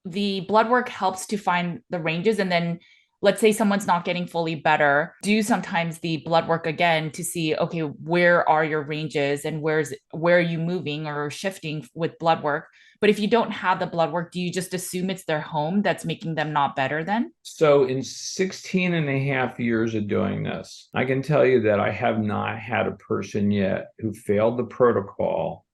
the blood work helps to find the ranges, and then let's say someone's not getting fully better, do sometimes the blood work again to see, okay, where are your ranges and where are you moving or shifting with blood work? But if you don't have the blood work, do you just assume it's their home that's making them not better then? So in 16 and a half years of doing this, I can tell you that I have not had a person yet who failed the protocol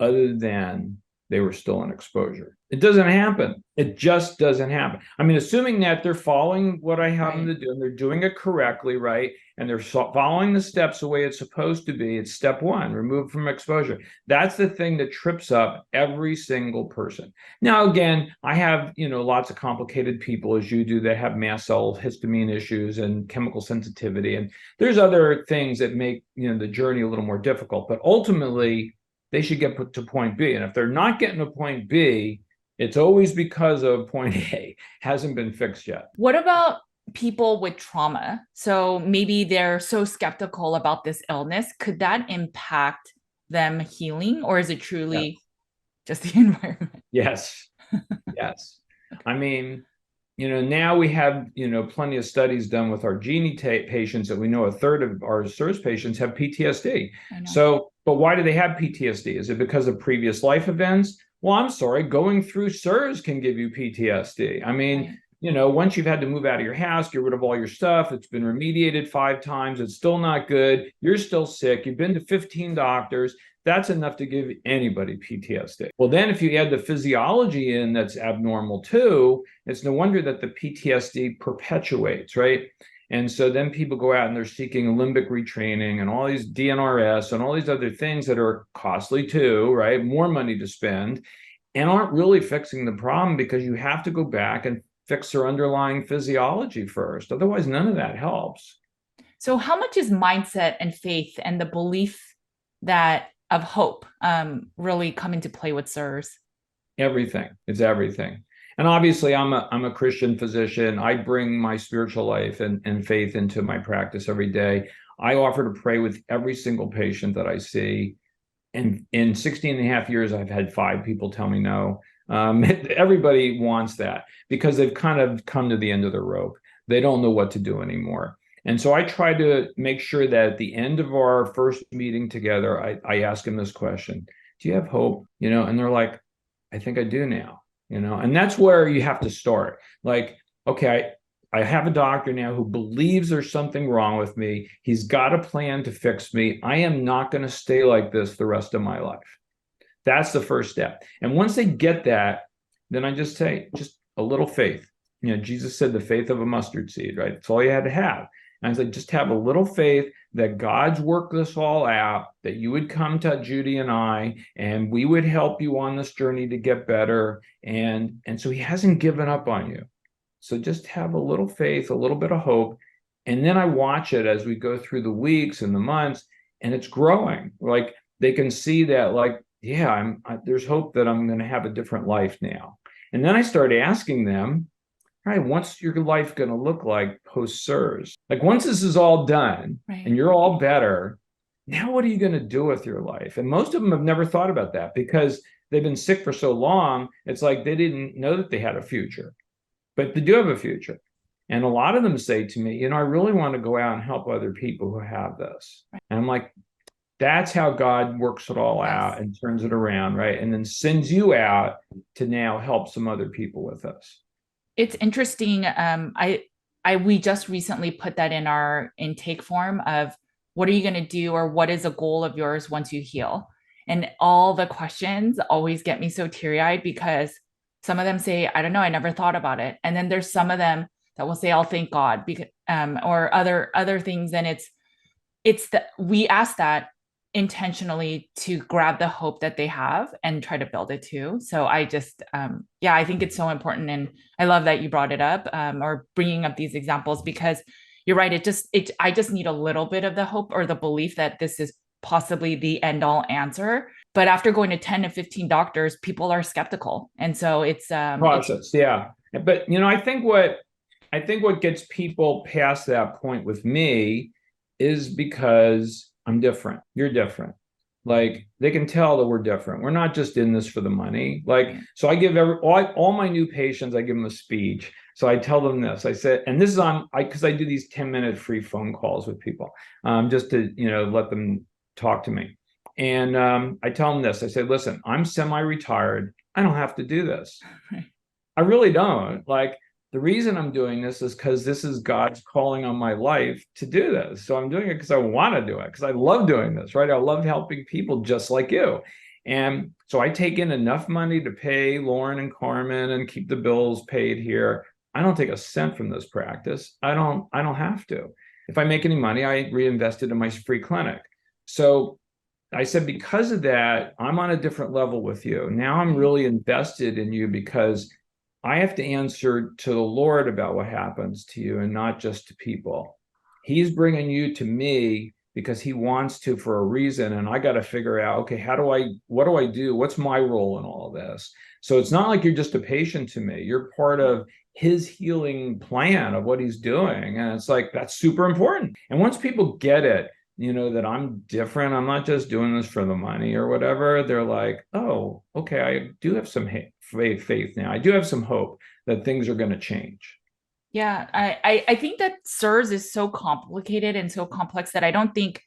other than they were still in exposure. It doesn't happen. It just doesn't happen. I mean, assuming that they're following what I have them to do and they're doing it correctly, right? And they're following the steps the way it's supposed to be. It's step 1, remove from exposure. That's the thing that trips up every single person. Now, again, I have, lots of complicated people, as you do, that have mast cell histamine issues and chemical sensitivity. And there's other things that make, the journey a little more difficult. But ultimately, they should get put to point B. And if they're not getting to point B, it's always because of point A hasn't been fixed yet. What about people with trauma? So maybe they're so skeptical about this illness. Could that impact them healing, or is it truly just the environment? Yes. Yes. I mean, now we have, plenty of studies done with our genie patients that we know a third of our CIRS patients have PTSD. So, but why do they have PTSD? Is it because of previous life events? Well, I'm sorry, going through CIRS can give you PTSD. I mean, once you've had to move out of your house, get rid of all your stuff, it's been remediated 5 times, it's still not good, you're still sick, you've been to 15 doctors, that's enough to give anybody PTSD. Well, then if you add the physiology in that's abnormal too, it's no wonder that the PTSD perpetuates, right? And so then people go out and they're seeking limbic retraining and all these DNRS and all these other things that are costly too, right? More money to spend, and aren't really fixing the problem, because you have to go back and fix their underlying physiology first. Otherwise, none of that helps. So how much is mindset and faith and the belief that of hope really come into play with CIRS? Everything. It's everything. And obviously, I'm a Christian physician. I bring my spiritual life and faith into my practice every day. I offer to pray with every single patient that I see. And in 16 and a half years, I've had 5 people tell me no. Everybody wants that because they've kind of come to the end of the rope. They don't know what to do anymore. And so I try to make sure that at the end of our first meeting together, I ask them this question: do you have hope? And they're like, I think I do now. And that's where you have to start. Like, okay, I have a doctor now who believes there's something wrong with me. He's got a plan to fix me. I am not going to stay like this the rest of my life. That's the first step. And once they get that, then I just say, just a little faith. Jesus said the faith of a mustard seed, right? That's all you had to have. And I was like, just have a little faith that God's worked this all out, that you would come to Judy and I, and we would help you on this journey to get better. And so he hasn't given up on you. So just have a little faith, a little bit of hope. And then I watch it as we go through the weeks and the months, and it's growing. Like they can see that, like, yeah, there's hope that I'm going to have a different life now. And then I start asking them, all right, what's your life going to look like post CIRS? Like once this is all done and you're all better, now what are you going to do with your life? And most of them have never thought about that because they've been sick for so long. It's like they didn't know that they had a future, but they do have a future. And a lot of them say to me, I really want to go out and help other people who have this. And I'm like, that's how God works it all out and turns it around, right? And then sends you out to now help some other people with this. It's interesting. We just recently put that in our intake form of what are you going to do, or what is a goal of yours once you heal? And all the questions always get me so teary-eyed because some of them say, I don't know, I never thought about it. And then there's some of them that will say, I'll thank God, because, or other things. And it's that we ask that intentionally to grab the hope that they have and try to build it too. So I just, I think it's so important. And I love that you brought it up, or bringing up these examples, because you're right. I just need a little bit of the hope or the belief that this is possibly the end all answer. But after going to 10 to 15 doctors, people are skeptical. And so it's process. Yeah. But, I think what gets people past that point with me is because I'm different. You're different. Like they can tell that we're different. We're not just in this for the money. Like, so I give all my new patients, I give them a speech. So I tell them this. I said, and this is because I do these 10-minute free phone calls with people, just to, let them talk to me. And I tell them this. I say, listen, I'm semi-retired. I don't have to do this. I really don't. Like, the reason I'm doing this is because this is God's calling on my life to do this. So I'm doing it because I want to do it, because I love doing this, right? I love helping people just like you. And so I take in enough money to pay Lauren and Carmen and keep the bills paid here. I don't take a cent from this practice. I don't have to. If I make any money, I reinvest it in my free clinic. So I said, because of that, I'm on a different level with you. Now I'm really invested in you because I have to answer to the Lord about what happens to you and not just to people. He's bringing you to me because he wants to for a reason. And I got to figure out, okay, what do I do? What's my role in all of this? So it's not like you're just a patient to me. You're part of his healing plan of what he's doing. And it's like, that's super important. And once people get it, that I'm different, I'm not just doing this for the money or whatever, they're like, oh, okay, I do have some faith now. I do have some hope that things are going to change. Yeah, I think that CIRS is so complicated and so complex that I don't think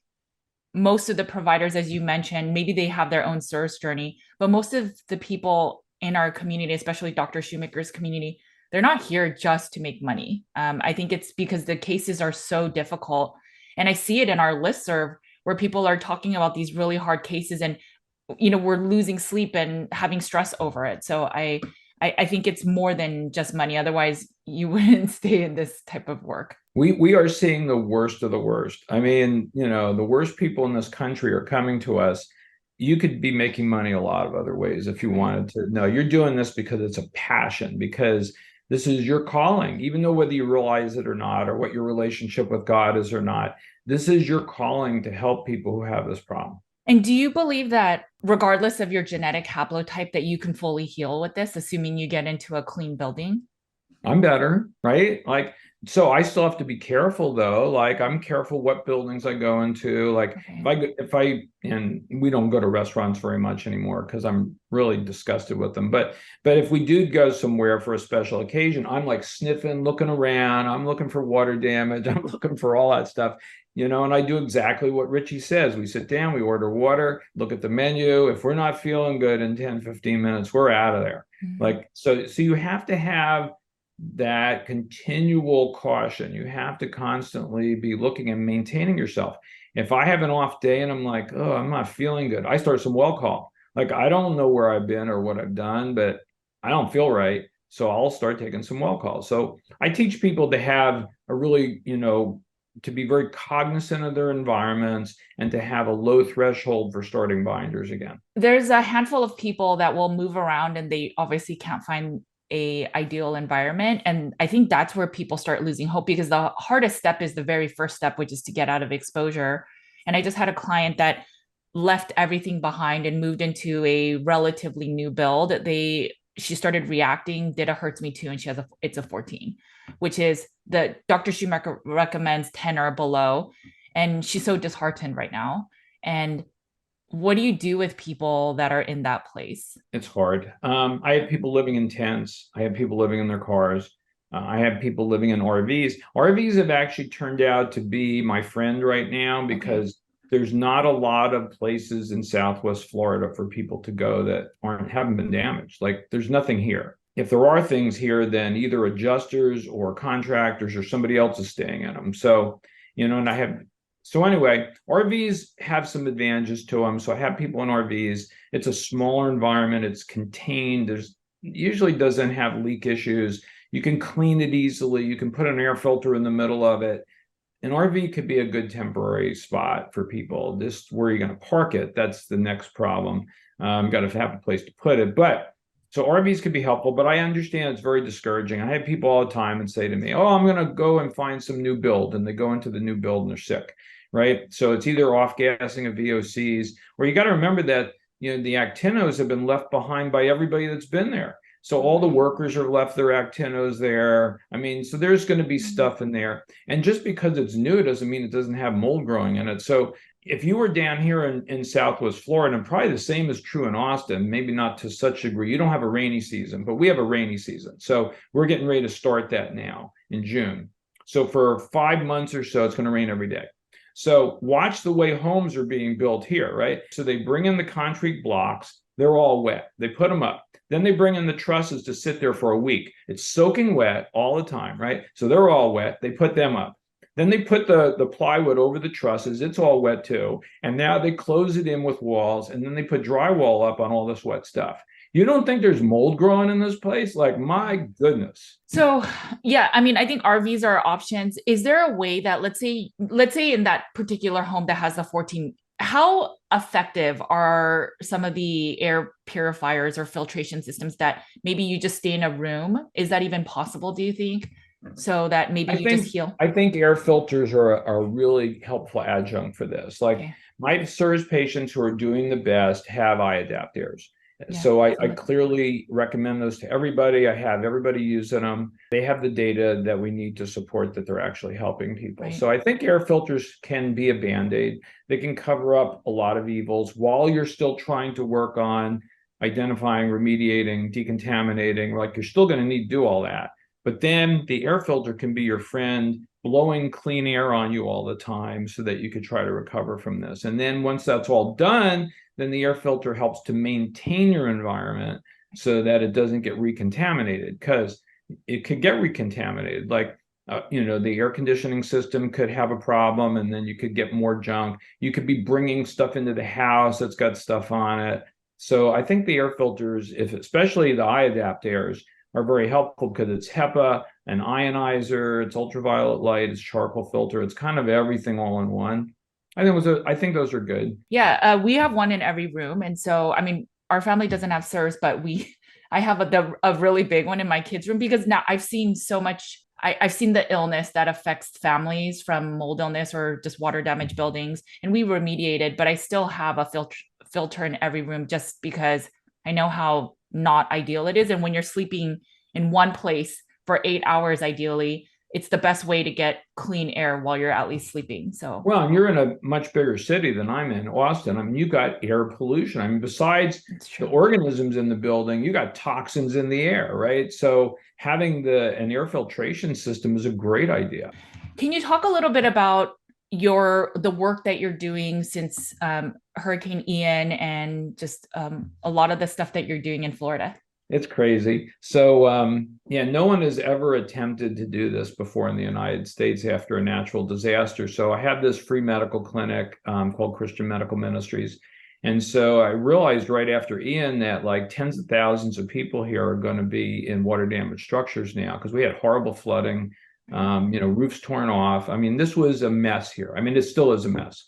most of the providers, as you mentioned, maybe they have their own CIRS journey, but most of the people in our community, especially Dr. Shoemaker's community, they're not here just to make money. I think it's because the cases are so difficult. And I see it in our listserv where people are talking about these really hard cases and, we're losing sleep and having stress over it. So I think it's more than just money. Otherwise, you wouldn't stay in this type of work. We are seeing the worst of the worst. I mean, the worst people in this country are coming to us. You could be making money a lot of other ways if you wanted to. No, you're doing this because it's a passion, because this is your calling, even though whether you realize it or not, or what your relationship with God is or not, this is your calling to help people who have this problem. And do you believe that regardless of your genetic haplotype, that you can fully heal with this, assuming you get into a clean building? I'm better, right? Like, so I still have to be careful though. Like, I'm careful what buildings I go into. Like, Okay. and we don't go to restaurants very much anymore because I'm really disgusted with them. But if we do go somewhere for a special occasion, I'm like sniffing, looking around. I'm looking for water damage. I'm looking for all that stuff. And I do exactly what Richie says. We sit down, we order water, look at the menu. If we're not feeling good in 10, 15 minutes, we're out of there. Mm-hmm. Like, so you have to have that continual caution. You have to constantly be looking and maintaining yourself. If I have an off day and I'm like, oh, I'm not feeling good, I start some well call. Like, I don't know where I've been or what I've done, but I don't feel right. So I'll start taking some well calls. So I teach people to have a really, to be very cognizant of their environments and to have a low threshold for starting binders again. There's a handful of people that will move around and they obviously can't find a ideal environment. And I think that's where people start losing hope, because the hardest step is the very first step, which is to get out of exposure. And I just had a client that left everything behind and moved into a relatively new build. She started reacting, did a hurts me too, and it's a 14, which is the Dr. Shoemaker recommends 10 or below. And she's so disheartened right now. And what do you do with people that are in that place? It's hard. I have people living in tents. I have people living in their cars. I have people living in RVs. RVs have actually turned out to be my friend right now, because there's not a lot of places in Southwest Florida for people to go that haven't been damaged. Like, there's nothing here. If there are things here, then either adjusters or contractors or somebody else is staying in them. So, and so anyway, RVs have some advantages to them. So I have people in RVs. It's a smaller environment. It's contained. There's usually doesn't have leak issues. You can clean it easily. You can put an air filter in the middle of it. An RV could be a good temporary spot for people. Just where you're going to park it, that's the next problem. Got to have a place to put it. But so RVs could be helpful, but I understand it's very discouraging. I have people all the time and say to me, oh, I'm going to go and find some new build. And they go into the new build and they're sick, right? So it's either off-gassing of VOCs, or you got to remember that, the actinos have been left behind by everybody that's been there. So all the workers are left their actinos there. I mean, so there's going to be stuff in there. And just because it's new doesn't mean it doesn't have mold growing in it. So if you were down here in Southwest Florida, and probably the same is true in Austin, maybe not to such a degree, you don't have a rainy season, but we have a rainy season. So we're getting ready to start that now in June. So for 5 months or so, it's going to rain every day. So watch the way homes are being built here, right? So they bring in the concrete blocks. They're all wet. They put them up. Then they bring in the trusses to sit there for a week. It's soaking wet all the time, right? So they're all wet. They put them up. Then they put the plywood over the trusses. It's all wet too. And now they close it in with walls, and then they put drywall up on all this wet stuff. You don't think there's mold growing in this place? Like, my goodness. So, yeah, I mean, I think RVs are options. Is there a way that, let's say in that particular home that has a 14, how effective are some of the air purifiers or filtration systems that maybe you just stay in a room? Is that even possible, do you think? so that maybe you just heal? I think air filters are a really helpful adjunct for this. Like Okay. my CIRS patients who are doing the best have eye adapters. Yeah. So I clearly recommend those to everybody. I have everybody using them. They have the data that we need to support that they're actually helping people. Right. So I think air filters can be a Band-Aid. They can cover up a lot of evils while you're still trying to work on identifying, remediating, decontaminating. Like you're still going to need to do all that. But then the air filter can be your friend, blowing clean air on you all the time so that you could try to recover from this. And then once that's all done, then the air filter helps to maintain your environment so that it doesn't get recontaminated, because it could get recontaminated. Like, the air conditioning system could have a problem, and then you could get more junk. You could be bringing stuff into the house that's got stuff on it. So I think the air filters, especially the eye adapt airs, are very helpful because it's HEPA, an ionizer, it's ultraviolet light, it's charcoal filter, it's kind of everything all in one. I think those are good. Yeah, we have one in every room, and so I mean, our family doesn't have CIRS, but I have a really big one in my kids' room because now I've seen so much. I've seen the illness that affects families from mold illness or just water damage buildings, and we remediated, but I still have a filter in every room just because I know how not ideal it is. And when you're sleeping in one place for 8 hours, ideally, it's the best way to get clean air while you're at least sleeping. So, well, and you're in a much bigger city than I'm in, Austin. I mean, you got air pollution. I mean, besides the organisms in the building, you got toxins in the air, right? So having an air filtration system is a great idea. Can you talk a little bit about the work that you're doing since Hurricane Ian and just a lot of the stuff that you're doing in Florida? It's crazy. So, no one has ever attempted to do this before in the United States after a natural disaster. So I have this free medical clinic called Christian Medical Ministries. And so I realized right after Ian that like tens of thousands of people here are going to be in water damaged structures now because we had horrible flooding, roofs torn off. I mean, this was a mess here. I mean, it still is a mess.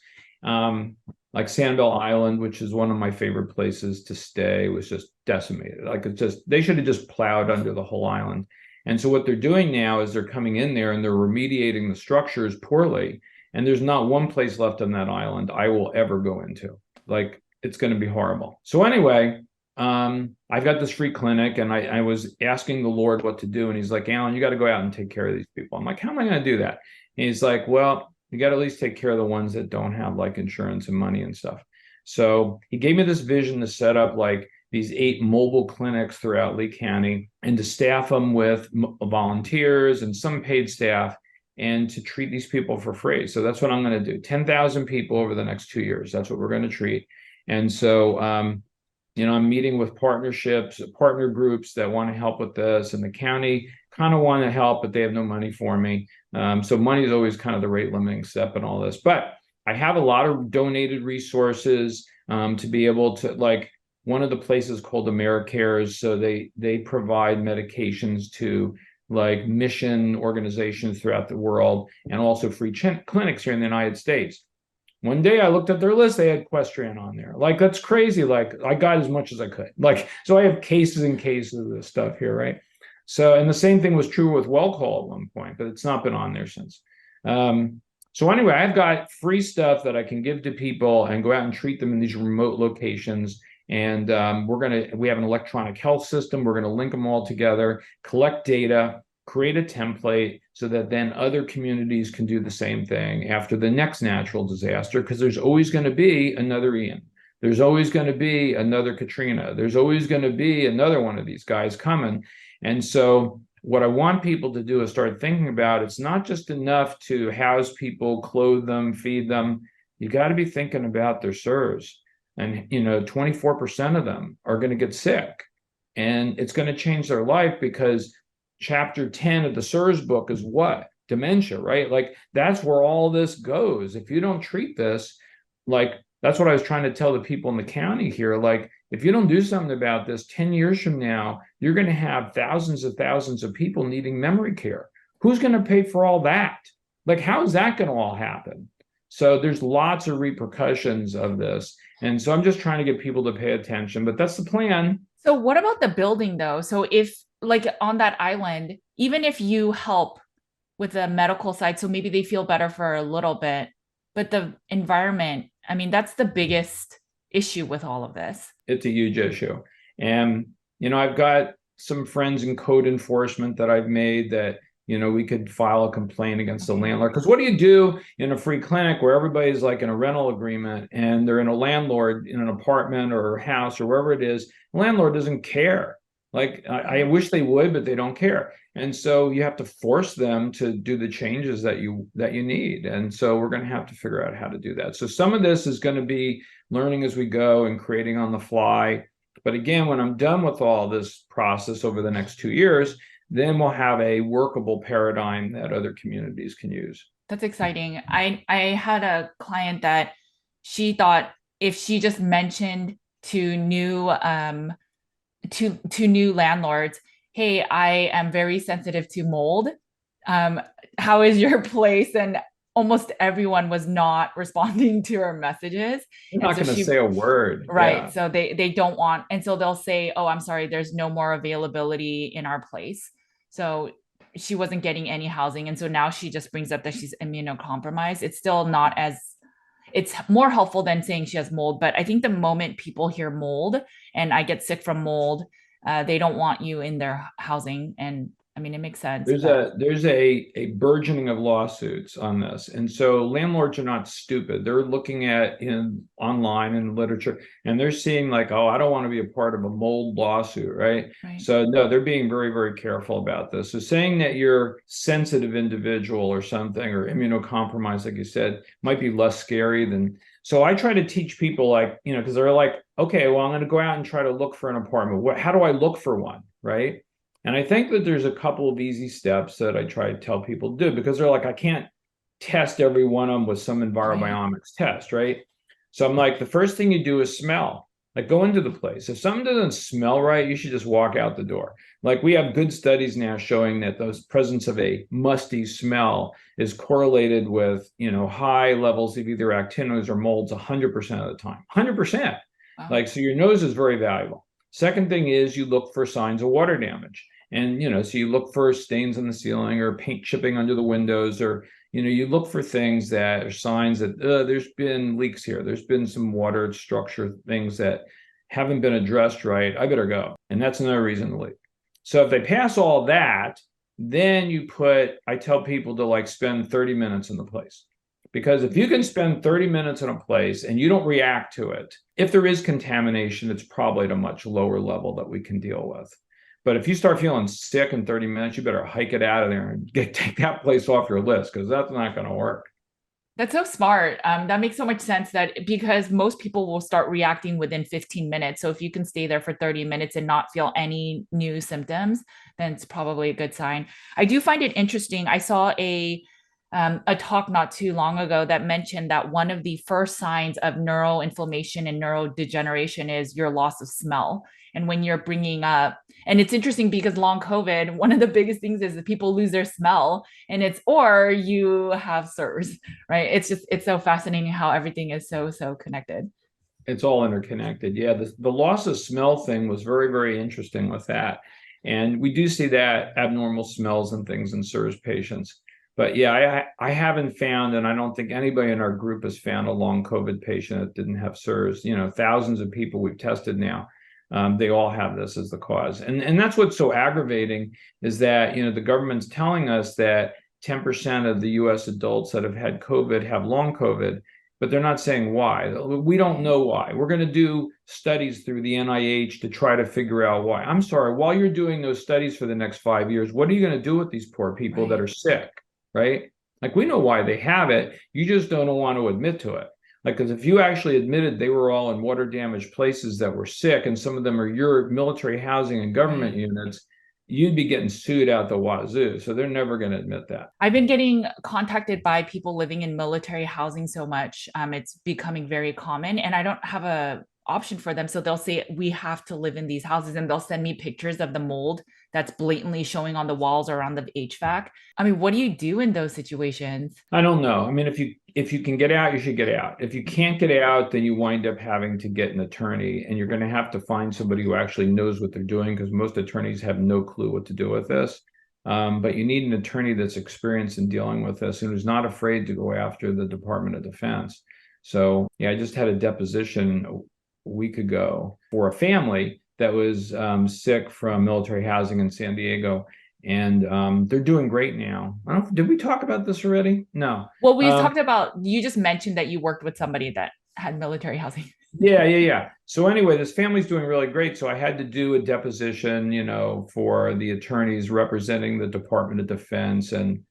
Like Sanibel Island, which is one of my favorite places to stay, was just decimated. Like they should have just plowed under the whole island. And so what they're doing now is they're coming in there and they're remediating the structures poorly. And there's not one place left on that island I will ever go into. Like it's going to be horrible. So anyway, I've got this free clinic and I was asking the Lord what to do. And he's like, Alan, you got to go out and take care of these people. I'm like, how am I going to do that? And he's like, well, you got to at least take care of the ones that don't have like insurance and money and stuff. So he gave me this vision to set up like these 8 mobile clinics throughout Lee County and to staff them with volunteers and some paid staff and to treat these people for free. So that's what I'm going to do. 10,000 people over the next 2 years. That's what we're going to treat. And so, I'm meeting with partner groups that want to help with this, and the county kind of want to help, but they have no money for me. So money is always kind of the rate limiting step in all this. But I have a lot of donated resources to be able to, like one of the places called AmeriCares. So they provide medications to like mission organizations throughout the world and also free clinics here in the United States. One day I looked at their list, they had equestrian on there. Like, that's crazy. Like, I got as much as I could. Like, so I have cases and cases of this stuff here, right? So, and the same thing was true with well call at one point, but it's not been on there since. So anyway, I've got free stuff that I can give to people and go out and treat them in these remote locations. And we have an electronic health system. We're going to link them all together, collect data, create a template so that then other communities can do the same thing after the next natural disaster, because there's always going to be another Ian. There's always going to be another Katrina. There's always going to be another one of these guys coming. And so what I want people to do is start thinking about, it's not just enough to house people, clothe them, feed them. You got to be thinking about their CIRS. And, 24% of them are going to get sick. And it's going to change their life, because chapter 10 of the CIRS book is what? Dementia, right? Like, that's where all this goes. If you don't treat this, like, that's what I was trying to tell the people in the county here. Like, if you don't do something about this, 10 years from now, you're going to have thousands of people needing memory care. Who's going to pay for all that? Like, how is that going to all happen? So there's lots of repercussions of this. And so I'm just trying to get people to pay attention, but that's the plan. So what about the building though? So if like on that island, even if you help with the medical side, so maybe they feel better for a little bit, but the environment, I mean, that's the biggest issue with all of this. It's a huge issue. And, I've got some friends in code enforcement that I've made that, we could file a complaint against the landlord. Because what do you do in a free clinic where everybody's like in a rental agreement and they're in a landlord in an apartment or house or wherever it is? The landlord doesn't care. Like, I wish they would, but they don't care. And so you have to force them to do the changes that you need. And so we're going to have to figure out how to do that. So some of this is going to be learning as we go and creating on the fly. But again, when I'm done with all this process over the next 2 years, then we'll have a workable paradigm that other communities can use. That's exciting. I had a client that she thought if she just mentioned to new to new landlords, hey, I am very sensitive to mold. How is your place? And almost everyone was not responding to her messages. They're not going to say a word. Right. Yeah. So they don't want, and so they'll say, oh, I'm sorry, there's no more availability in our place. So she wasn't getting any housing. And so now she just brings up that she's immunocompromised. It's still not as, it's more helpful than saying she has mold. But I think the moment people hear mold and I get sick from mold, they don't want you in their housing. And I mean, it makes sense. There's a burgeoning of lawsuits on this. And so landlords are not stupid. They're looking at online and literature, and they're seeing like, oh, I don't want to be a part of a mold lawsuit, right? So no, they're being very, very careful about this. So saying that you're sensitive individual or something, or immunocompromised, like you said, might be less scary than. So I try to teach people like, because they're like, okay, well, I'm going to go out and try to look for an apartment. How do I look for one, right? And I think that there's a couple of easy steps that I try to tell people to do, because they're like, I can't test every one of them with some envirobiomics test, right? So I'm like, the first thing you do is smell. Like, go into the place. If something doesn't smell right, you should just walk out the door. Like, we have good studies now showing that the presence of a musty smell is correlated with, high levels of either actinoids or molds 100% of the time. 100%. Wow. Like, so your nose is very valuable. Second thing is you look for signs of water damage. And, so you look for stains on the ceiling or paint chipping under the windows, or, you look for things that are signs that there's been leaks here. There's been some water structure things that haven't been addressed right. I better go. And that's another reason to leave. So if they pass all that, then I tell people to like spend 30 minutes in the place. Because if you can spend 30 minutes in a place and you don't react to it, if there is contamination, it's probably at a much lower level that we can deal with. But if you start feeling sick in 30 minutes, you better hike it out of there and take that place off your list, because that's not going to work. That's so smart. That makes so much sense, that because most people will start reacting within 15 minutes. So if you can stay there for 30 minutes and not feel any new symptoms, then it's probably a good sign. I do find it interesting. I saw a talk not too long ago that mentioned that one of the first signs of neuroinflammation and neurodegeneration is your loss of smell. And when you're bringing up, and it's interesting because long COVID, one of the biggest things is that people lose their smell, and or you have CIRS, right? It's so fascinating how everything is so connected. It's all interconnected. Yeah, the loss of smell thing was very, very interesting with that. And we do see that abnormal smells and things in CIRS patients. But yeah, I haven't found, and I don't think anybody in our group has found a long COVID patient that didn't have CIRS. Thousands of people we've tested now. They all have this as the cause. And that's what's so aggravating, is that, the government's telling us that 10% of the US adults that have had COVID have long COVID, but they're not saying why. We don't know why. We're going to do studies through the NIH to try to figure out why. I'm sorry, while you're doing those studies for the next 5 years, what are you going to do with these poor people that are sick, right? Like, we know why they have it. You just don't want to admit to it. Like, because if you actually admitted they were all in water damaged places that were sick, and some of them are your military housing and government units, you'd be getting sued out the wazoo. So they're never going to admit that. I've been getting contacted by people living in military housing so much. It's becoming very common, and I don't have a option for them. So they'll say, we have to live in these houses, and they'll send me pictures of the mold that's blatantly showing on the walls or on the HVAC. I mean, what do you do in those situations? I don't know. I mean, if you if you can get out, you should get out. If you can't get out, then you wind up having to get an attorney, and you're going to have to find somebody who actually knows what they're doing, because most attorneys have no clue what to do with this. But you need an attorney that's experienced in dealing with this and who's not afraid to go after the Department of Defense. So, yeah, I just had a deposition a week ago for a family that was sick from military housing in San Diego. And they're doing great now. Did we talk about this already? No. Well, we talked about, you just mentioned that you worked with somebody that had military housing. Yeah. So anyway, this family's doing really great. So I had to do a deposition, for the attorneys representing the Department of Defense, and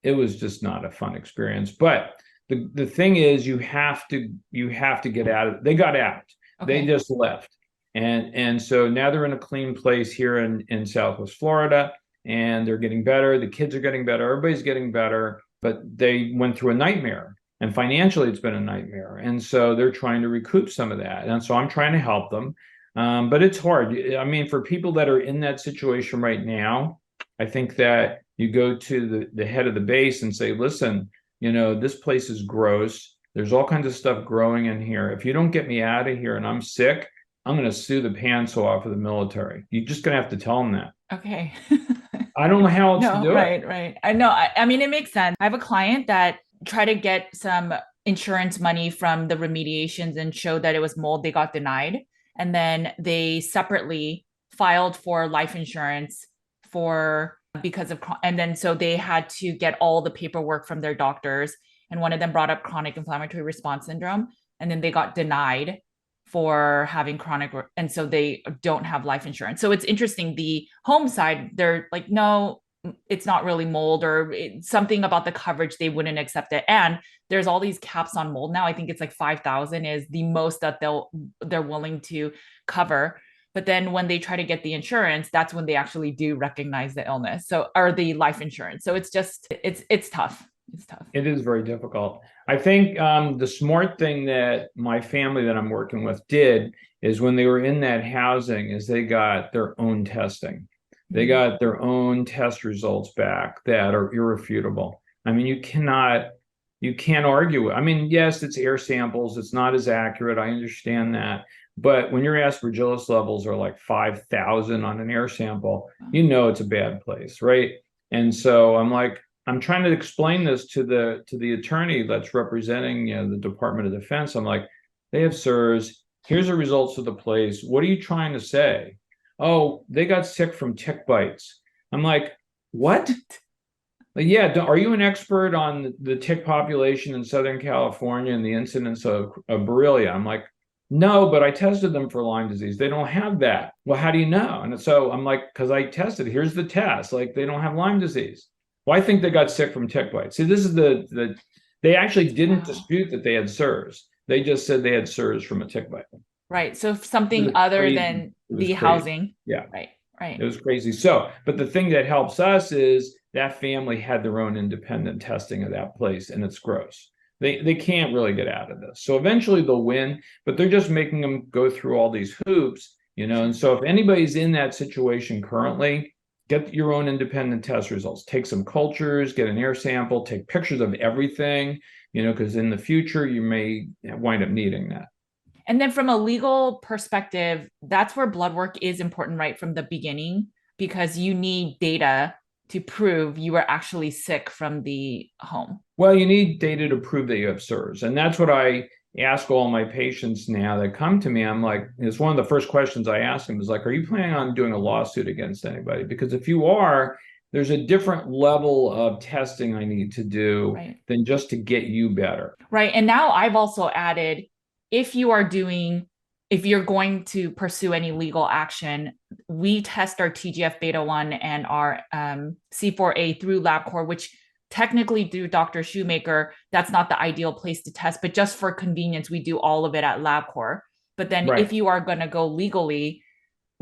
it was just not a fun experience. But the thing is, you have to get out of. They got out. Okay. They just left, and so now they're in a clean place here in Southwest Florida, and they're getting better. The kids are getting better. Everybody's getting better. But they went through a nightmare. And financially, it's been a nightmare. And so they're trying to recoup some of that. And so I'm trying to help them. But it's hard. I mean, for people that are in that situation right now, I think that you go to the head of the base and say, listen, this place is gross. There's all kinds of stuff growing in here. If you don't get me out of here and I'm sick, I'm going to sue the pants off of the military. You're just going to have to tell them that. Okay. I don't know how else to do it. Right. I know. I mean, it makes sense. I have a client that tried to get some insurance money from the remediations and showed that it was mold. They got denied. And then they separately filed for life insurance and then so they had to get all the paperwork from their doctors. And one of them brought up chronic inflammatory response syndrome. And then they got denied for having chronic, and so they don't have life insurance. So it's interesting. The home side, they're like, no, it's not really mold, or something about the coverage, they wouldn't accept it. And there's all these caps on mold now. I think it's like 5,000 is the most that they're willing to cover. But then when they try to get the insurance, that's when they actually do recognize the illness. So, or the life insurance. So it's just, it's tough. It's tough. It is very difficult. I think the smart thing that my family that I'm working with did is when they were in that housing is they got their own testing. They got their own test results back that are irrefutable. I mean, you can't argue it. I mean, yes, it's air samples. It's not as accurate. I understand that. But when your aspergillus levels are like 5,000 on an air sample, it's a bad place, right? And so I'm trying to explain this to the attorney that's representing the Department of Defense. I'm like, they have CIRS. Here's the results of the place. What are you trying to say? Oh, they got sick from tick bites. I'm like, what? Yeah, are you an expert on the tick population in Southern California and the incidence of Borrelia? I'm like, no, but I tested them for Lyme disease. They don't have that. Well, how do you know? And so I'm like, because I tested. Here's the test. Like, they don't have Lyme disease. Well, I think they got sick from tick bites. See, this is they actually didn't dispute that they had CIRS. They just said they had CIRS from a tick bite. Right. So something other than the housing. Yeah. Right. It was crazy. So, but the thing that helps us is that family had their own independent testing of that place, and it's gross. They can't really get out of this. So eventually they'll win, but they're just making them go through all these hoops, And so if anybody's in that situation currently, get your own independent test results. Take some cultures, get an air sample, take pictures of everything, because in the future you may wind up needing that. And then from a legal perspective, that's where blood work is important right from the beginning, because you need data to prove you were actually sick from the home. Well, you need data to prove that you have CIRS. And that's what I ask all my patients now that come to me. I'm like, it's one of the first questions I ask them is like, are you planning on doing a lawsuit against anybody? Because if you are, there's a different level of testing I need to do than just to get you better. Right. And now I've also added, if you're going to pursue any legal action, we test our TGF beta 1 and our C4A through LabCorp, which technically through Dr. Shoemaker, that's not the ideal place to test, but just for convenience, we do all of it at LabCorp. But then if you are going to go legally,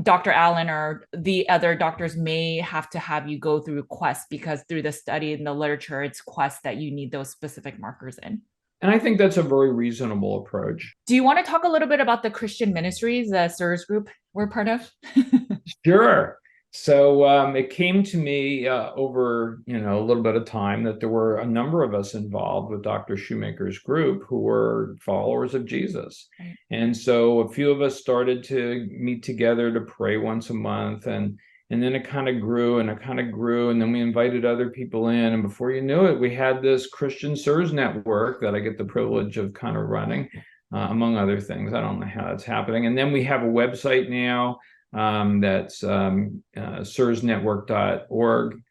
Dr. Allen or the other doctors may have to have you go through Quest, because through the study and the literature, it's Quest that you need those specific markers in. And I think that's a very reasonable approach. Do you want to talk a little bit about the Christian ministries, the CIRS group we're part of? Sure. So it came to me over, a little bit of time that there were a number of us involved with Dr. Shoemaker's group who were followers of Jesus. Right. And so a few of us started to meet together to pray once a month, and then it kind of grew and it kind of grew, and then we invited other people in, and before you knew it, we had this Christian CIRS network that I get the privilege of kind of running, among other things. I don't know how that's happening. And then we have a website now, that's cirsnetwork.org.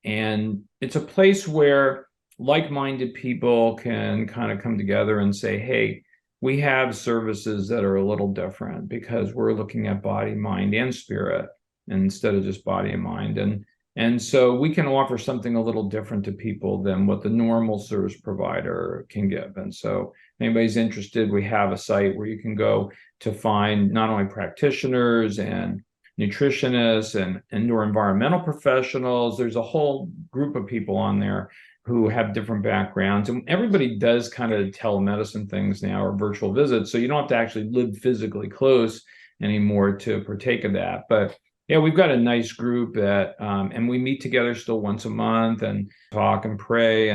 And it's a place where like-minded people can kind of come together and say, hey, we have services that are a little different because we're looking at body, mind, and spirit instead of just body and mind. And so we can offer something a little different to people than what the normal service provider can give. And so if anybody's interested, we have a site where you can go to find not only practitioners and nutritionists and indoor environmental professionals. There's a whole group of people on there who have different backgrounds. And everybody does kind of telemedicine things now, or virtual visits. So you don't have to actually live physically close anymore to partake of that. But yeah, we've got a nice group that, and we meet together still once a month and talk and pray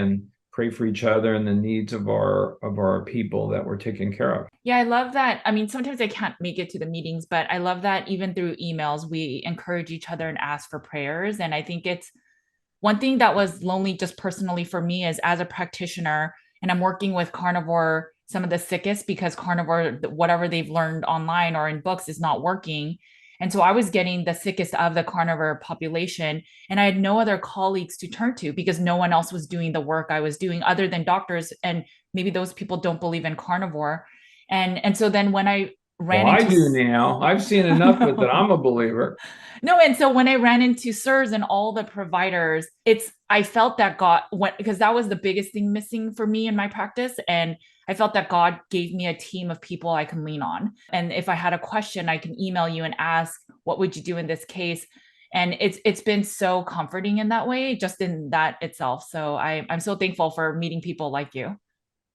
for each other and the needs of our people that we're taking care of. Yeah, I love that. I mean, sometimes I can't make it to the meetings, but I love that even through emails, we encourage each other and ask for prayers. And I think it's one thing that was lonely just personally for me is as a practitioner, and I'm working with carnivore, some of the sickest, because carnivore, whatever they've learned online or in books is not working. And so I was getting the sickest of the carnivore population, and I had no other colleagues to turn to because no one else was doing the work I was doing other than doctors. And maybe those people don't believe in carnivore. And so then when I Well, ran I into do now. I've seen enough of it that I'm a believer. no, and so when I ran into CIRS and all the providers, I felt that God went, because that was the biggest thing missing for me in my practice. And I felt that God gave me a team of people I can lean on. And if I had a question, I can email you and ask, what would you do in this case? And it's been so comforting in that way, just in that itself. So I'm so thankful for meeting people like you.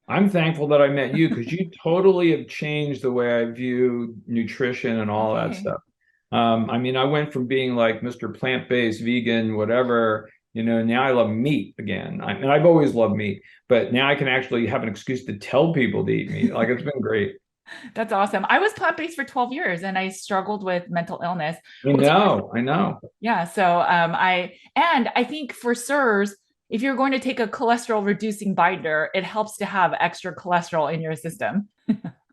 I'm thankful that I met you because you totally have changed the way I view nutrition and all that Okay. stuff. I mean, I went from being like Mr. Plant-based, vegan, whatever, now I love meat again. And I've always loved meat, but now I can actually have an excuse to tell people to eat meat. Like, it's been great. That's awesome. I was plant-based for 12 years and I struggled with mental illness. I know. Yeah. So I think for CIRS, if you're going to take a cholesterol reducing binder, it helps to have extra cholesterol in your system.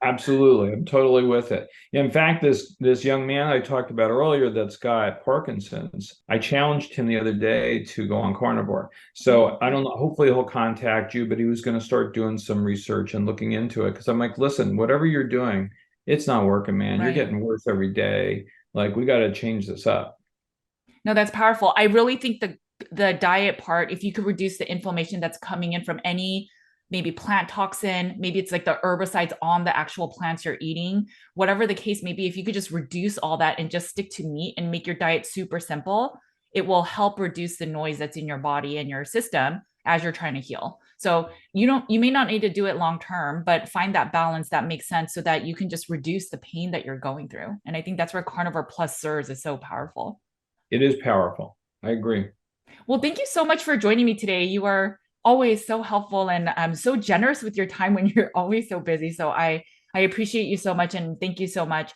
Absolutely. I'm totally with it. In fact, this young man I talked about earlier that's got Parkinson's, I challenged him the other day to go on carnivore. So I don't know, hopefully he'll contact you, but he was going to start doing some research and looking into it because I'm like, listen, whatever you're doing, it's not working, man. You're Right. getting worse every day. Like, we got to change this up. No, that's powerful. I really think the diet part, if you could reduce the inflammation that's coming in from any maybe plant toxin, maybe it's like the herbicides on the actual plants you're eating, whatever the case may be, if you could just reduce all that and just stick to meat and make your diet super simple, it will help reduce the noise that's in your body and your system as you're trying to heal. So you may not need to do it long term, but find that balance that makes sense so that you can just reduce the pain that you're going through. And I think that's where carnivore plus CIRS is so powerful. It is powerful. I agree. Well, thank you so much for joining me today. You are always so helpful and so generous with your time when you're always so busy. So I appreciate you so much and thank you so much.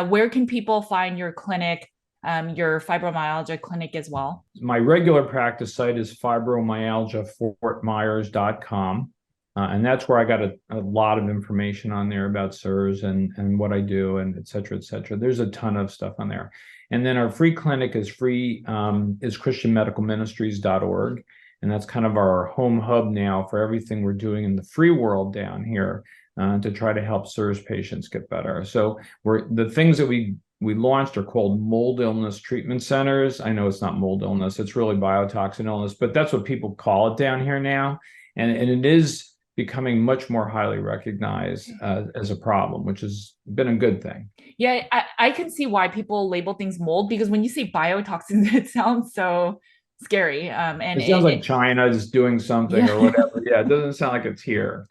Where can people find your clinic, your fibromyalgia clinic as well? My regular practice site is fibromyalgiafortmyers.com. And that's where I got a lot of information on there about CIRS and what I do and et cetera, et cetera. There's a ton of stuff on there. And then our free clinic is christianmedicalministries.org. And that's kind of our home hub now for everything we're doing in the free world down here, to try to help CIRS patients get better. So the things that we launched are called mold illness treatment centers. I know it's not mold illness, it's really biotoxin illness, but that's what people call it down here now. And it is becoming much more highly recognized as a problem, which has been a good thing. Yeah, I can see why people label things mold because when you say biotoxins, it sounds so scary. It sounds like China's doing something yeah. or whatever. Yeah, it doesn't sound like it's here.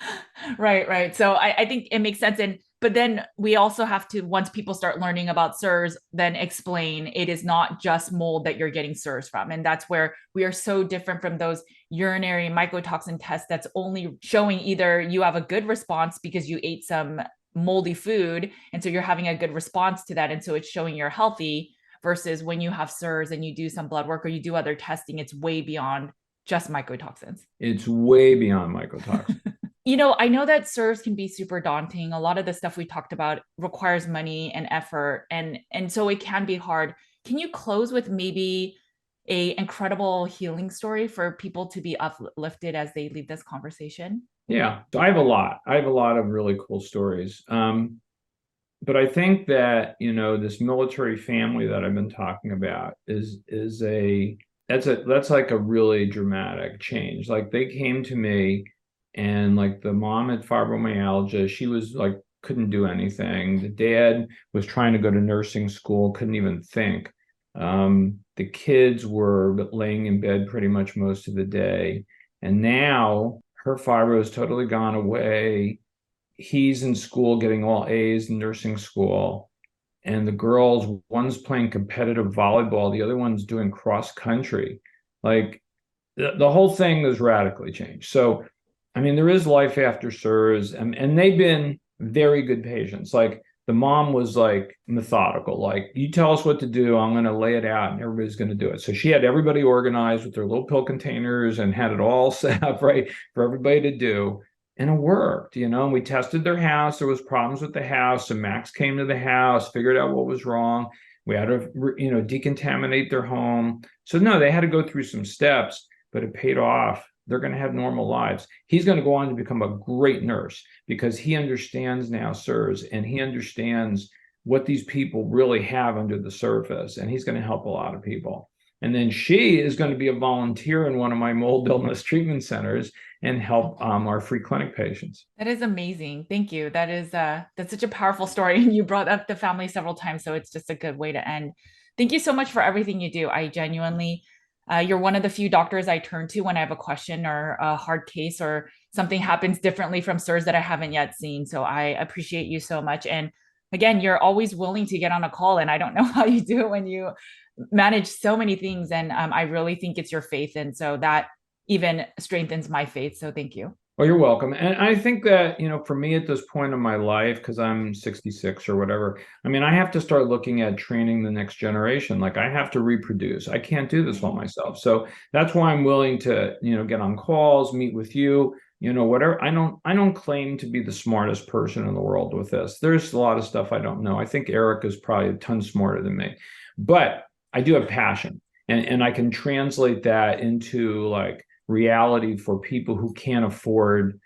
Right. So I think it makes sense. And But then we also have to, once people start learning about CIRS, then explain it is not just mold that you're getting CIRS from. And that's where we are so different from those urinary mycotoxin tests that's only showing either you have a good response because you ate some moldy food, and so you're having a good response to that. And so it's showing you're healthy, versus when you have CIRS and you do some blood work or you do other testing, it's way beyond just mycotoxins. It's way beyond mycotoxins. I know that CIRS can be super daunting. A lot of the stuff we talked about requires money and effort, and so it can be hard. Can you close with maybe a incredible healing story for people to be uplifted as they leave this conversation? Yeah, so I have a lot. I have a lot of really cool stories. But I think that, this military family that I've been talking about that's like a really dramatic change. Like they came to me and like the mom had fibromyalgia. She was like, couldn't do anything. The dad was trying to go to nursing school, couldn't even think. The kids were laying in bed pretty much most of the day. And now her fibro has totally gone away. He's in school getting all A's in nursing school. And the girls, one's playing competitive volleyball, the other one's doing cross country. Like the whole thing has radically changed. So, I mean, there is life after CIRS, and they've been very good patients. Like the mom was like methodical, like, you tell us what to do, I'm going to lay it out and everybody's going to do it. So she had everybody organized with their little pill containers and had it all set up, right, for everybody to do. And it worked, and we tested their house. There was problems with the house. So Max came to the house, figured out what was wrong. We had to, decontaminate their home. So no, they had to go through some steps, but it paid off. They're going to have normal lives. He's going to go on to become a great nurse because he understands now CIRS, and he understands what these people really have under the surface. And he's going to help a lot of people. And then she is going to be a volunteer in one of my mold illness treatment centers and help our free clinic patients. That is amazing. Thank you. That's such a powerful story. And you brought up the family several times, so it's just a good way to end. Thank you so much for everything you do. I genuinely, you're one of the few doctors I turn to when I have a question or a hard case or something happens differently from CIRS that I haven't yet seen. So I appreciate you so much. And again, you're always willing to get on a call, and I don't know how you do it when you manage so many things. And I really think it's your faith. And so that even strengthens my faith. So thank you. Well, you're welcome. And I think that, for me at this point in my life, because I'm 66 or whatever, I mean, I have to start looking at training the next generation. Like I have to reproduce. I can't do this all myself. So that's why I'm willing to, get on calls, meet with you, whatever. I don't claim to be the smartest person in the world with this. There's a lot of stuff I don't know. I think Eric is probably a ton smarter than me, but I do have passion, and I can translate that into like reality for people who can't afford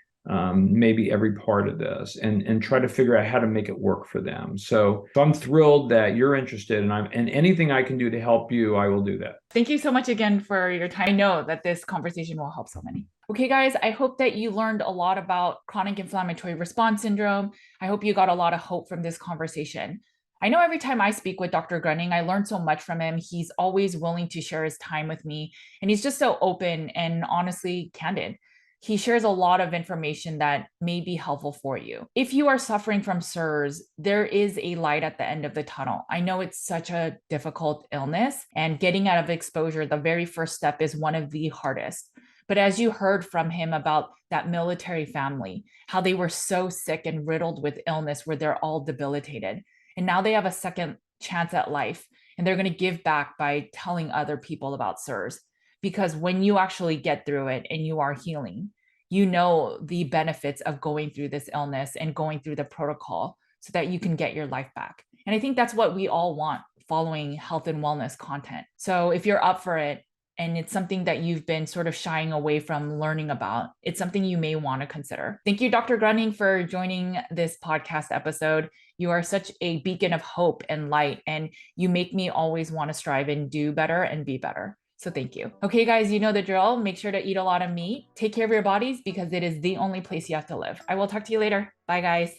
maybe every part of this, and try to figure out how to make it work for them. So I'm thrilled that you're interested, and anything I can do to help you, I will do that. Thank you so much again for your time. I know that this conversation will help so many. Okay, guys, I hope that you learned a lot about chronic inflammatory response syndrome. I hope you got a lot of hope from this conversation. I know every time I speak with Dr. Gruning, I learn so much from him. He's always willing to share his time with me, and he's just so open and honestly candid. He shares a lot of information that may be helpful for you. If you are suffering from CIRS, there is a light at the end of the tunnel. I know it's such a difficult illness, and getting out of exposure, the very first step, is one of the hardest. But as you heard from him about that military family, how they were so sick and riddled with illness where they're all debilitated, and now they have a second chance at life, and they're going to give back by telling other people about CIRS. Because when you actually get through it and you are healing, you know the benefits of going through this illness and going through the protocol so that you can get your life back. And I think that's what we all want following health and wellness content. So if you're up for it, and it's something that you've been sort of shying away from learning about, it's something you may want to consider. Thank you, Dr. Gruning, for joining this podcast episode. You are such a beacon of hope and light, and you make me always want to strive and do better and be better. So thank you. Okay, guys, you know the drill. Make sure to eat a lot of meat. Take care of your bodies, because it is the only place you have to live. I will talk to you later. Bye, guys.